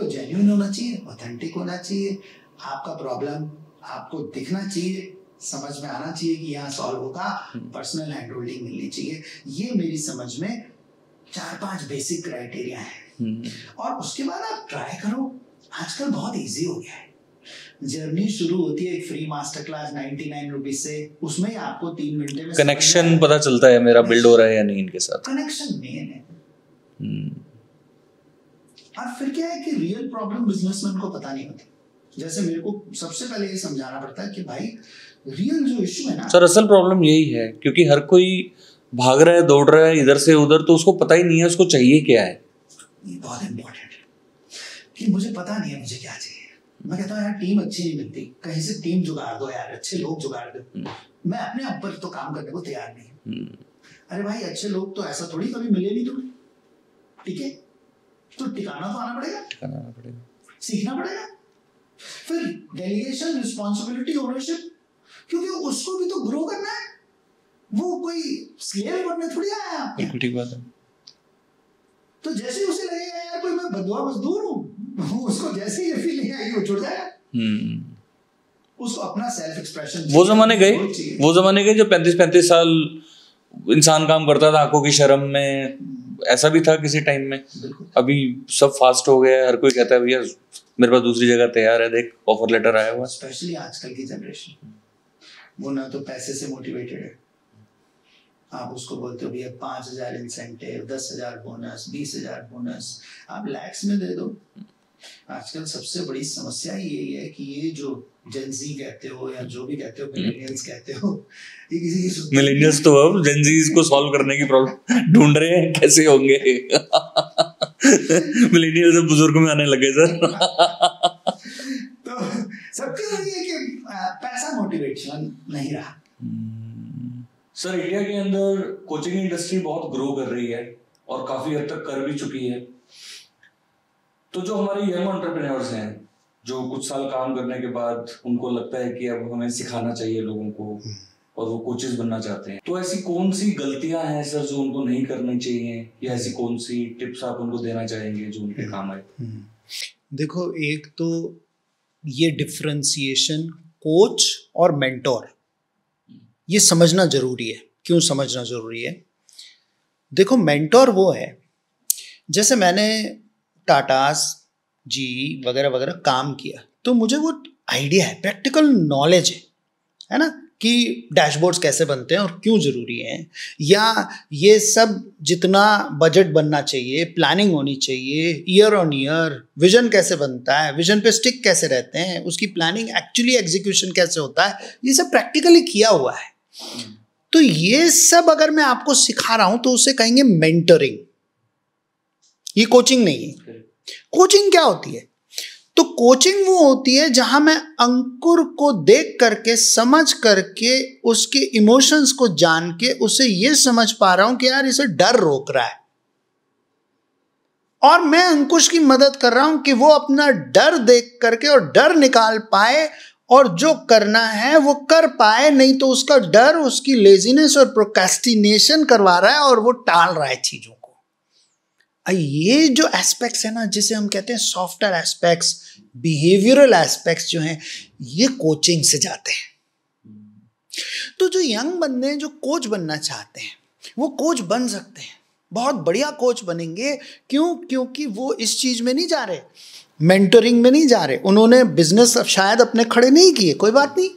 तो जेन्युइन होना चाहिए, ऑथेंटिक होना चाहिए, आपका प्रॉब्लम आपको दिखना चाहिए, समझ में आना चाहिए कि यहाँ सॉल्व होगा, पर्सनल हैंड होल्डिंग मिलनी चाहिए। ये मेरी समझ में 4-5 बेसिक क्राइटेरिया है। और उसके बाद आप ट्राई करो। आजकल बहुत इजी हो गया है, जर्नी शुरू होती है एक फ्री मास्टर क्लास 99 रुपीज से, उसमें ही आपको 3 घंटे में कनेक्शन पता चलता है मेरा बिल्ड हो रहा है या नहीं इनके साथ। कनेक्शन मेन है। और फिर क्या है कि रियल प्रॉब्लम बिजनेसमैन को पता नहीं होती। जैसे मेरे को सबसे पहले ये समझाना पड़ता है कि भाई रियल जो इश्यू है ना सर, असल प्रॉब्लम यही है क्योंकि हर कोई भाग रहा है, दौड़ रहा है इधर से उधर, तो उसको पता ही नहीं है उसको चाहिए क्या है। ये बहुत इंपॉर्टेंट है कि मुझे पता नहीं है मुझे क्या चाहिए। मैं कहता हूँ यार टीम अच्छी नहीं मिलती, कहीं से टीम जुगाड़ दो यार, अच्छे लोग जुगाड़ दो। मैं अपने आप पर तो काम करने को तैयार नहीं। अरे भाई अच्छे लोग तो ऐसा थोड़ी कभी मिले नहीं तुम्हें, ठीक है? तो टिकाना तो आना पड़ेगा, सीखना पड़ेगा। फिर डेलीगेशन, रिस्पॉन्सिबिलिटी, ओनरशिप, क्योंकि उसको भी तो ग्रो करना है, वो कोई स्लेव बनने थोड़ी आया है आपके। बिल्कुल ठीक बात है। तो जैसे उसे लगेगा यार कोई मैं बदवा मजदूर हूँ, उसको जैसे ये फीलिंग आएगी वो जुड़ जाएगा। उसको अपना सेल्फ एक्सप्रेशन, वो जमाने गए जो 35-35 साल इंसान काम करता था आंखों की शर्म में, ऐसा भी था किसी टाइम में। अभी सब फास्ट हो गया है, हर कोई कहता है भैया मेरे पास दूसरी जगह तैयार है, देख ऑफर लेटर आया हुआ। स्पेशली आजकल की जनरेशन, वो ना तो पैसे से मोटिवेटेड है। आप उसको बोलते हो भैया 5,000 इंसेंटिव, 10,000 बोनस, 20,000 बोनस, आप लैक्स में दे दो। आजकल सबसे बड़ी समस्या यही है कि ये जो जेनजी कहते हो या जो भी कहते हो, मिलेनियल्स कहते हो, ये किसी की मिलेनियल्स तो अब जेनजीज को सॉल्व करने की प्रॉब्लम ढूंढ रहे हैं कैसे होंगे। मिलेनियल्स अब बुजुर्ग में आने लगे सर। तो सबके लिए है कि पैसा मोटिवेशन नहीं रहा। सर, इंडिया के अंदर कोचिंग इंडस्ट्री बहुत ग्रो कर रही है और काफी हद तक कर भी चुकी है। तो जो हमारे यंग एंटरप्रेन्योर्स हैं, जो कुछ साल काम करने के बाद उनको लगता है कि अब हमें सिखाना चाहिए लोगों को और वो कोचेस बनना चाहते हैं, तो ऐसी कौन सी गलतियां हैं सर जो उनको नहीं करनी चाहिए, या ऐसी कौन सी टिप्स आप उनको देना चाहेंगे जो उनके काम आए? देखो, एक तो ये डिफरेंशिएशन कोच और मेंटोर, ये समझना जरूरी है। क्यों समझना जरूरी है? देखो, मेंटोर वो है, जैसे मैंने टाटास जी वगैरह वगैरह काम किया तो मुझे वो आइडिया है, प्रैक्टिकल नॉलेज है ना, कि डैशबोर्ड्स कैसे बनते हैं और क्यों ज़रूरी हैं, या ये सब जितना बजट बनना चाहिए, प्लानिंग होनी चाहिए, ईयर ऑन ईयर विजन कैसे बनता है, विजन पे स्टिक कैसे रहते हैं, उसकी प्लानिंग एक्चुअली एग्जीक्यूशन कैसे होता है, ये सब प्रैक्टिकली किया हुआ है। तो ये सब अगर मैं आपको सिखा रहा हूं तो उसे कहेंगे मेंटरिंग। ये कोचिंग नहीं है। कोचिंग क्या होती है? तो कोचिंग वो होती है जहां मैं अंकुर को देख करके, समझ करके, उसके इमोशंस को जान के उसे ये समझ पा रहा हूं कि यार इसे डर रोक रहा है, और मैं अंकुश की मदद कर रहा हूं कि वो अपना डर देख करके और डर निकाल पाए और जो करना है वो कर पाए। नहीं तो उसका डर उसकी लेजीनेस और प्रोक्रेस्टिनेशन करवा रहा है और वो टाल रहा है चीजों को। ये जो एस्पेक्ट्स है ना, जिसे हम कहते हैं सॉफ्टवेयर एस्पेक्ट्स, बिहेवियरल एस्पेक्ट्स जो हैं, ये कोचिंग से जाते हैं। तो जो यंग बंदे हैं जो कोच बनना चाहते हैं वो कोच बन सकते हैं, बहुत बढ़िया कोच बनेंगे। क्यों? क्योंकि वो इस चीज में नहीं जा रहे, मेंटरिंग में नहीं जा रहे, उन्होंने बिजनेस शायद अपने खड़े नहीं किए, कोई बात नहीं,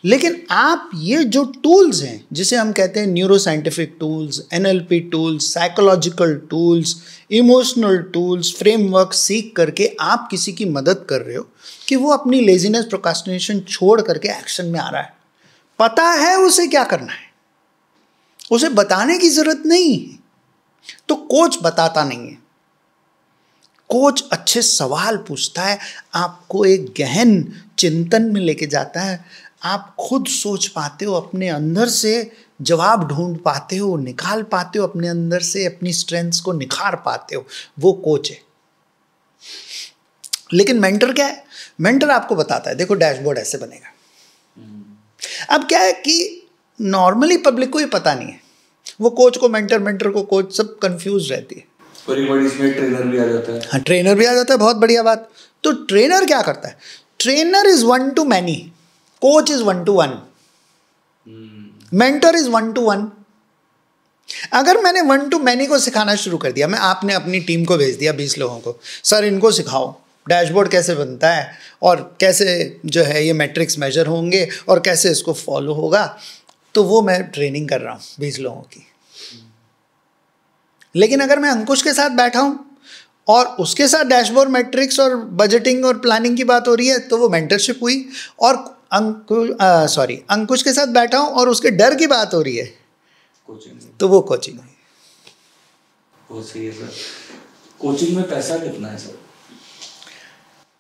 लेकिन आप ये जो टूल्स हैं जिसे हम कहते हैं neuro scientific tools, NLP tools, psychological tools, emotional tools, framework सीख करके आप किसी की मदद कर रहे हो कि वो अपनी लेजीनेस, प्रोक्रास्टिनेशन छोड़ करके एक्शन में आ रहा है। पता है उसे क्या करना है, उसे बताने की जरूरत नहीं है। तो कोच बताता नहीं है, कोच अच्छे सवाल पूछता है, आपको एक गहन चिंतन में लेके जाता है, आप खुद सोच पाते हो, अपने अंदर से जवाब ढूंढ पाते हो, निकाल पाते हो अपने अंदर से, अपनी स्ट्रेंथ्स को निखार पाते हो, वो कोच है। लेकिन मेंटर क्या है? मेंटर आपको बताता है देखो डैशबोर्ड ऐसे बनेगा। अब क्या है कि नॉर्मली पब्लिक को ये पता नहीं है, वो कोच को मेंटर, मेंटर को कोच, सब कंफ्यूज रहती है। और एक बार इसमें ट्रेनर भी आ जाता है। हाँ, ट्रेनर भी आ जाता है, बहुत बढ़िया बात। तो ट्रेनर क्या करता है? Trainer is 1 to many, coach is 1 to 1, mentor is 1 to 1। अगर मैंने 1 to many को सिखाना शुरू कर दिया, मैं आपने अपनी टीम को भेज दिया 20 लोगों को, सर इनको सिखाओ डैशबोर्ड कैसे बनता है और कैसे जो है ये मैट्रिक्स मेजर होंगे और कैसे इसको फॉलो होगा, तो वो मैं ट्रेनिंग कर रहा हूँ 20 लोगों की। लेकिन अगर मैं अंकुश के साथ बैठा हूँ और उसके साथ डैशबोर्ड मैट्रिक्स और बजटिंग और प्लानिंग की बात हो रही है, तो वो मेंटरशिप हुई। और अंकुश के साथ बैठा हूँ और उसके डर की बात हो रही है, कोचिंग, तो वो कोचिंग हुई। वो सही है सर। कोचिंग में पैसा कितना है सर?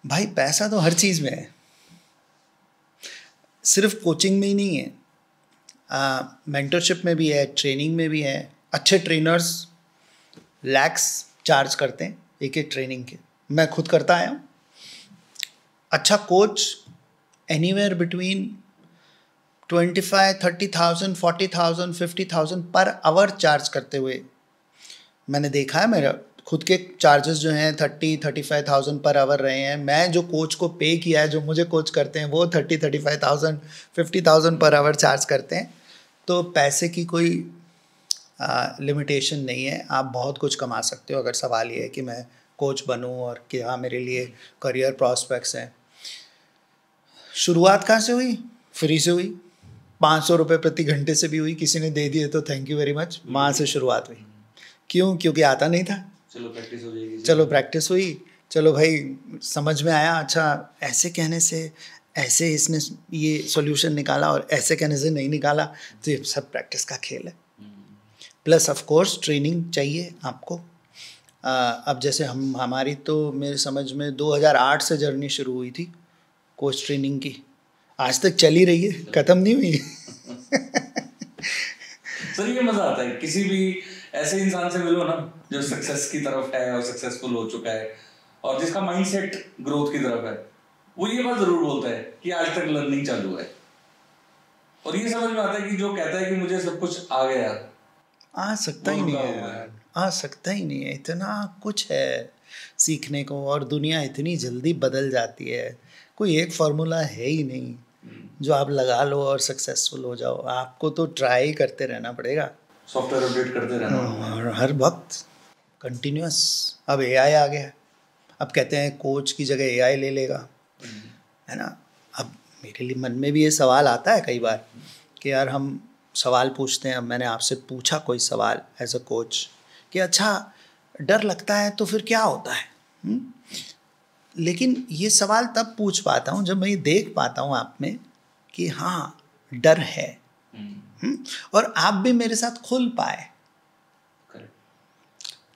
भाई पैसा तो हर चीज़ में है, सिर्फ कोचिंग में ही नहीं है, मेंटरशिप में भी है, ट्रेनिंग में भी है। अच्छे ट्रेनर्स लैक्स चार्ज करते हैं एक एक ट्रेनिंग के, मैं खुद करता आया हूँ। अच्छा coach anywhere between 25, 30,000, 40,000, 50,000 per hour charge करते हुए मैंने देखा है। मेरा खुद के चार्जेस जो हैं 30-35,000 पर आवर रहे हैं। मैं जो कोच को पे किया है, जो मुझे कोच करते हैं, वो 30-35,000, 50,000 पर आवर चार्ज करते हैं। तो पैसे की कोई लिमिटेशन नहीं है, आप बहुत कुछ कमा सकते हो। अगर सवाल ये है कि मैं कोच बनूं और क्या मेरे लिए करियर प्रॉस्पेक्ट्स हैं। शुरुआत कहाँ से हुई? फ्री से हुई, 500 रुपये प्रति घंटे से भी हुई, किसी ने दे दिए तो थैंक यू वेरी मच, वहाँ से शुरुआत हुई। क्यों? क्योंकि आता नहीं था, चलो प्रैक्टिस हो जाएगी, चलो प्रैक्टिस हुई, चलो भाई समझ में आया, अच्छा ऐसे कहने से ऐसे इसने ये सॉल्यूशन निकाला और ऐसे कहने से नहीं निकाला, तो ये सब प्रैक्टिस का खेल है। प्लस ऑफ कोर्स ट्रेनिंग चाहिए आपको। अब जैसे हमारी तो मेरे समझ में 2008 से जर्नी शुरू हुई थी कोच ट्रेनिंग की, आज तक चली रही है, ख़त्म नहीं हुई। सर ये मज़ा आता है किसी भी ऐसे इंसान से मिलो ना जो सक्सेस की तरफ है और सक्सेसफुल हो चुका है और जिसका माइंडसेट ग्रोथ की तरफ है, वो ये बात जरूर बोलता है कि आज तक लर्निंग चालू है। और ये समझ में आता है कि जो कहता है कि मुझे सब कुछ आ गया, आ सकता ही नहीं है यार, आ सकता ही नहीं है। इतना कुछ है सीखने को और दुनिया इतनी जल्दी बदल जाती है। कोई एक फार्मूला है ही नहीं जो आप लगा लो और सक्सेसफुल हो जाओ। आपको तो ट्राई करते रहना पड़ेगा, सॉफ्टवेयर अपडेट करते रहना और हर वक्त कंटिन्यूस। अब एआई आ गया, अब कहते हैं कोच की जगह एआई ले लेगा, है ना। अब मेरे लिए मन में भी ये सवाल आता है कई बार कि यार हम सवाल पूछते हैं। अब मैंने आपसे पूछा कोई सवाल एज अ कोच कि अच्छा डर लगता है तो फिर क्या होता है, लेकिन ये सवाल तब पूछ पाता हूँ जब मैं ये देख पाता हूँ आप में कि हाँ डर है, और आप भी मेरे साथ खुल पाए।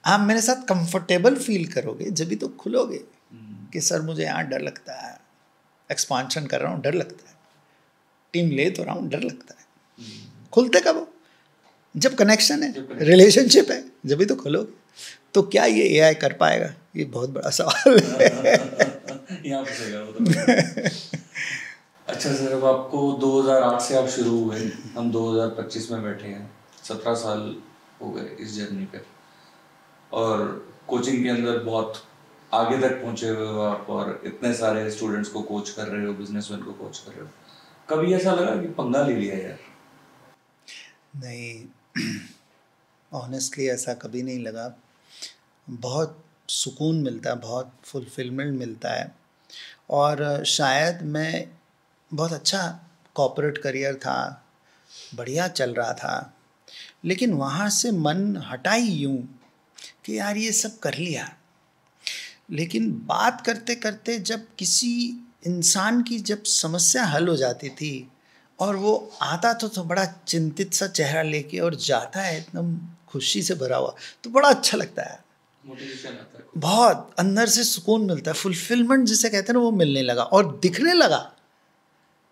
आप मेरे साथ कंफर्टेबल फील करोगे जब भी तो खुलोगे कि सर मुझे यहाँ डर लगता है, एक्सपांशन कर रहा हूँ डर लगता है, टीम ले तो रहा हूँ डर लगता है। खुलते कब हो? जब कनेक्शन है, रिलेशनशिप है, जब भी तो खुलोगे। तो क्या ये एआई कर पाएगा? ये बहुत बड़ा सवाल है। यहाँ फंसेगा वो तो। अच्छा सर, अब आपको 2008 से आप शुरू हुए, हम 2025 में बैठे हैं, 17 साल हो गए इस जर्नी पे, और कोचिंग के अंदर बहुत आगे तक पहुंचे हुए हो आप और इतने सारे स्टूडेंट्स को कोच कर रहे हो, बिजनेसमैन को कोच कर रहे हो। कभी ऐसा लगा कि पंगा ले लिया यार? नहीं, ऑनेस्टली ऐसा कभी नहीं लगा। बहुत सुकून मिलता है, बहुत फुलफिलमेंट मिलता है। और शायद मैं बहुत अच्छा कॉर्पोरेट करियर था, बढ़िया चल रहा था, लेकिन वहाँ से मन हटा ही यूँ कि यार ये सब कर लिया। लेकिन बात करते करते जब किसी इंसान की जब समस्या हल हो जाती थी और वो आता तो बड़ा चिंतित सा चेहरा लेके और जाता है एकदम खुशी से भरा हुआ, तो बड़ा अच्छा लगता है, मोटिवेशन आता है, बहुत अंदर से सुकून मिलता है, फुलफिलमेंट जिसे कहते हैं ना, वो मिलने लगा और दिखने लगा।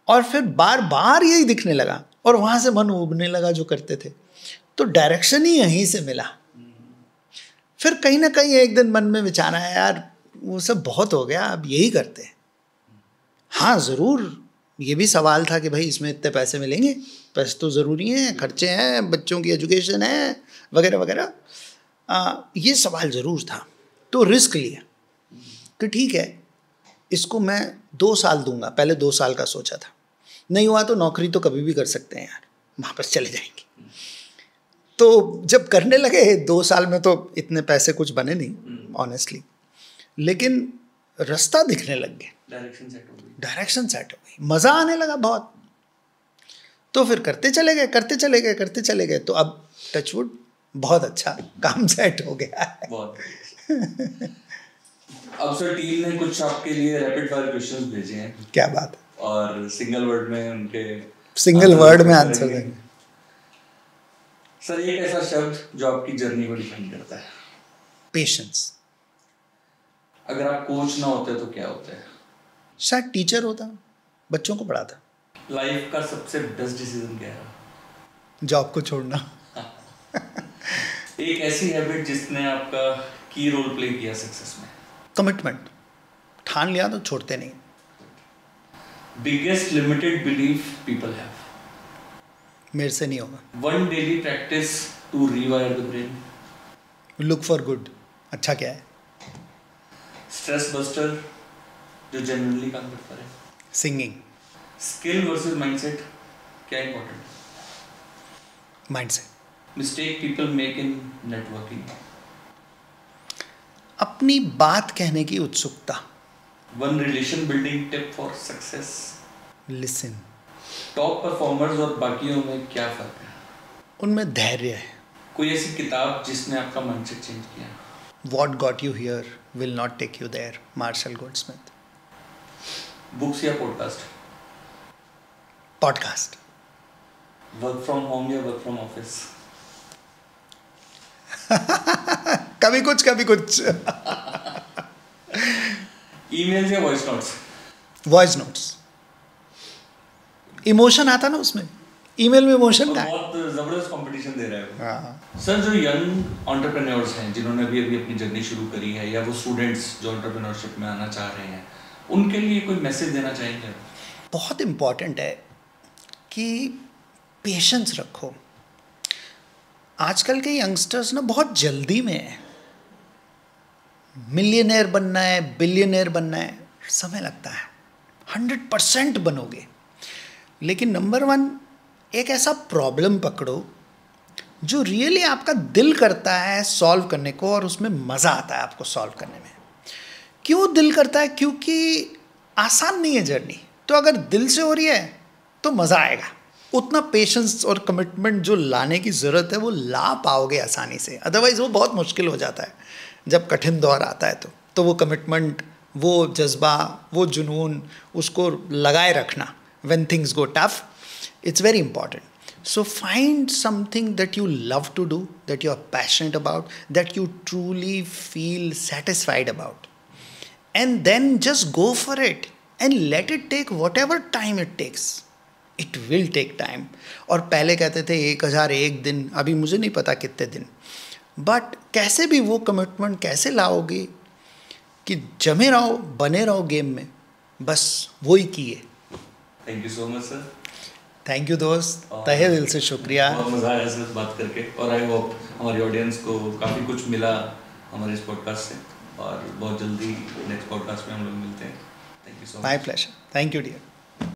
और फिर बार बार यही दिखने लगा और वहाँ से मन उबने लगा जो करते थे। तो डायरेक्शन ही यहीं से मिला। फिर कहीं ना कहीं एक दिन मन में विचार आया यार वो सब बहुत हो गया, अब यही करते हैं। हाँ ज़रूर ये भी सवाल था कि भाई इसमें इतने पैसे मिलेंगे, पैसे तो ज़रूरी हैं, खर्चे हैं, बच्चों की एजुकेशन है वगैरह वगैरह। ये सवाल ज़रूर था। तो रिस्क लिया कि ठीक है, इसको मैं 2 साल दूंगा। पहले 2 साल का सोचा था, नहीं हुआ तो नौकरी तो कभी भी कर सकते हैं यार, वापस चले जाएंगे। तो जब करने लगे 2 साल में तो इतने पैसे कुछ बने नहीं ऑनेस्टली, लेकिन रास्ता दिखने लग गया, डायरेक्शन सेट हो गई, मज़ा आने लगा बहुत। तो फिर करते चले गए। तो अब टचवुड बहुत अच्छा काम सेट हो गया है। बहुत अब सर टीम ने कुछ आपके लिए रैपिड फायर क्वेश्चंस भेजे हैं। क्या बात है। और सिंगल वर्ड में आंसर देंगे। सर एक ऐसा शब्द जो आपकी जर्नी को डिफाइन करता है। पेशेंस। अगर आप कोच ना होते तो क्या होते हैं? शायद टीचर होता, बच्चों को पढ़ाता। लाइफ का सबसे बेस्ट डिसीजन क्या है? जॉब को छोड़ना। एक ऐसी हैबिट जिसने आपका की रोल प्ले किया सक्सेस में? कमिटमेंट। ठान लिया तो छोड़ते नहीं। Biggest limited belief people have? मेरे से नहीं होगा। One daily practice to rewire the brain? Look for good. अच्छा क्या है? स्ट्रेस बस्टर जो जेन्युइनली काम करता है? सिंगिंग। स्किल वर्सेस माइंडसेट, क्या important? Mindset. Mistake people make in networking? अपनी बात कहने की उत्सुकता। One relation building tip for success? Listen. Top performers और बाकियों में क्या फर्क है? उनमें धैर्य है। कोई ऐसी किताब जिसने आपका माइंडसेट चेंज किया? What got you here will not take you there, Marshall Goldsmith. Books या podcast? Podcast. Work from home या वर्क फ्रॉम ऑफिस? कभी कुछ। ईमेल्स या voice notes? Voice notes. Emotion आता ना उसमें, ईमेल में इमोशन का बहुत जबरदस्त कंपटीशन दे रहा है। हाँ। सर जो यंग एंटरप्रेन्योर्स हैं जिन्होंने अभी अपनी जर्नी शुरू करी है, या वो स्टूडेंट्स जो एंटरप्रेन्योरशिप में आना चाह रहे हैं, उनके लिए कोई मैसेज देना चाहेंगे? बहुत इम्पॉर्टेंट है कि पेशेंस रखो। आजकल के यंगस्टर्स ना बहुत जल्दी में है, मिलियनेयर बनना है, बिलियनेयर बनना है, समय लगता है। 100% बनोगे, लेकिन नंबर 1 एक ऐसा प्रॉब्लम पकड़ो जो रियली आपका दिल करता है सॉल्व करने को, और उसमें मज़ा आता है आपको सॉल्व करने में। क्यों दिल करता है? क्योंकि आसान नहीं है जर्नी, तो अगर दिल से हो रही है तो मज़ा आएगा। उतना पेशेंस और कमिटमेंट जो लाने की ज़रूरत है वो ला पाओगे आसानी से, अदरवाइज़ वो बहुत मुश्किल हो जाता है। जब कठिन दौर आता है तो वो कमिटमेंट, वो जज्बा, वो जुनून, उसको लगाए रखना when things go tough, it's very important. So find something that you love to do, that you are passionate about, that you truly feel satisfied about, and then just go for it and let it take whatever time it takes. It will take time. और पहले कहते थे 1001 दिन, अभी मुझे नहीं पता कितने दिन, बट कैसे भी वो कमिटमेंट कैसे लाओगे कि जमे रहो, बने रहो गेम में, बस वही किए। Thank you so much sir. Thank you दोस्त, तहे दिल से शुक्रिया। बहुत मज़ा आया सर बात करके, और आई होप हमारी ऑडियंस को काफ़ी कुछ मिला हमारे इस पॉडकास्ट से, और बहुत जल्दी नेक्स्ट पॉडकास्ट में हम लोग मिलते हैं। Thank you so much. My pleasure. Thank you dear.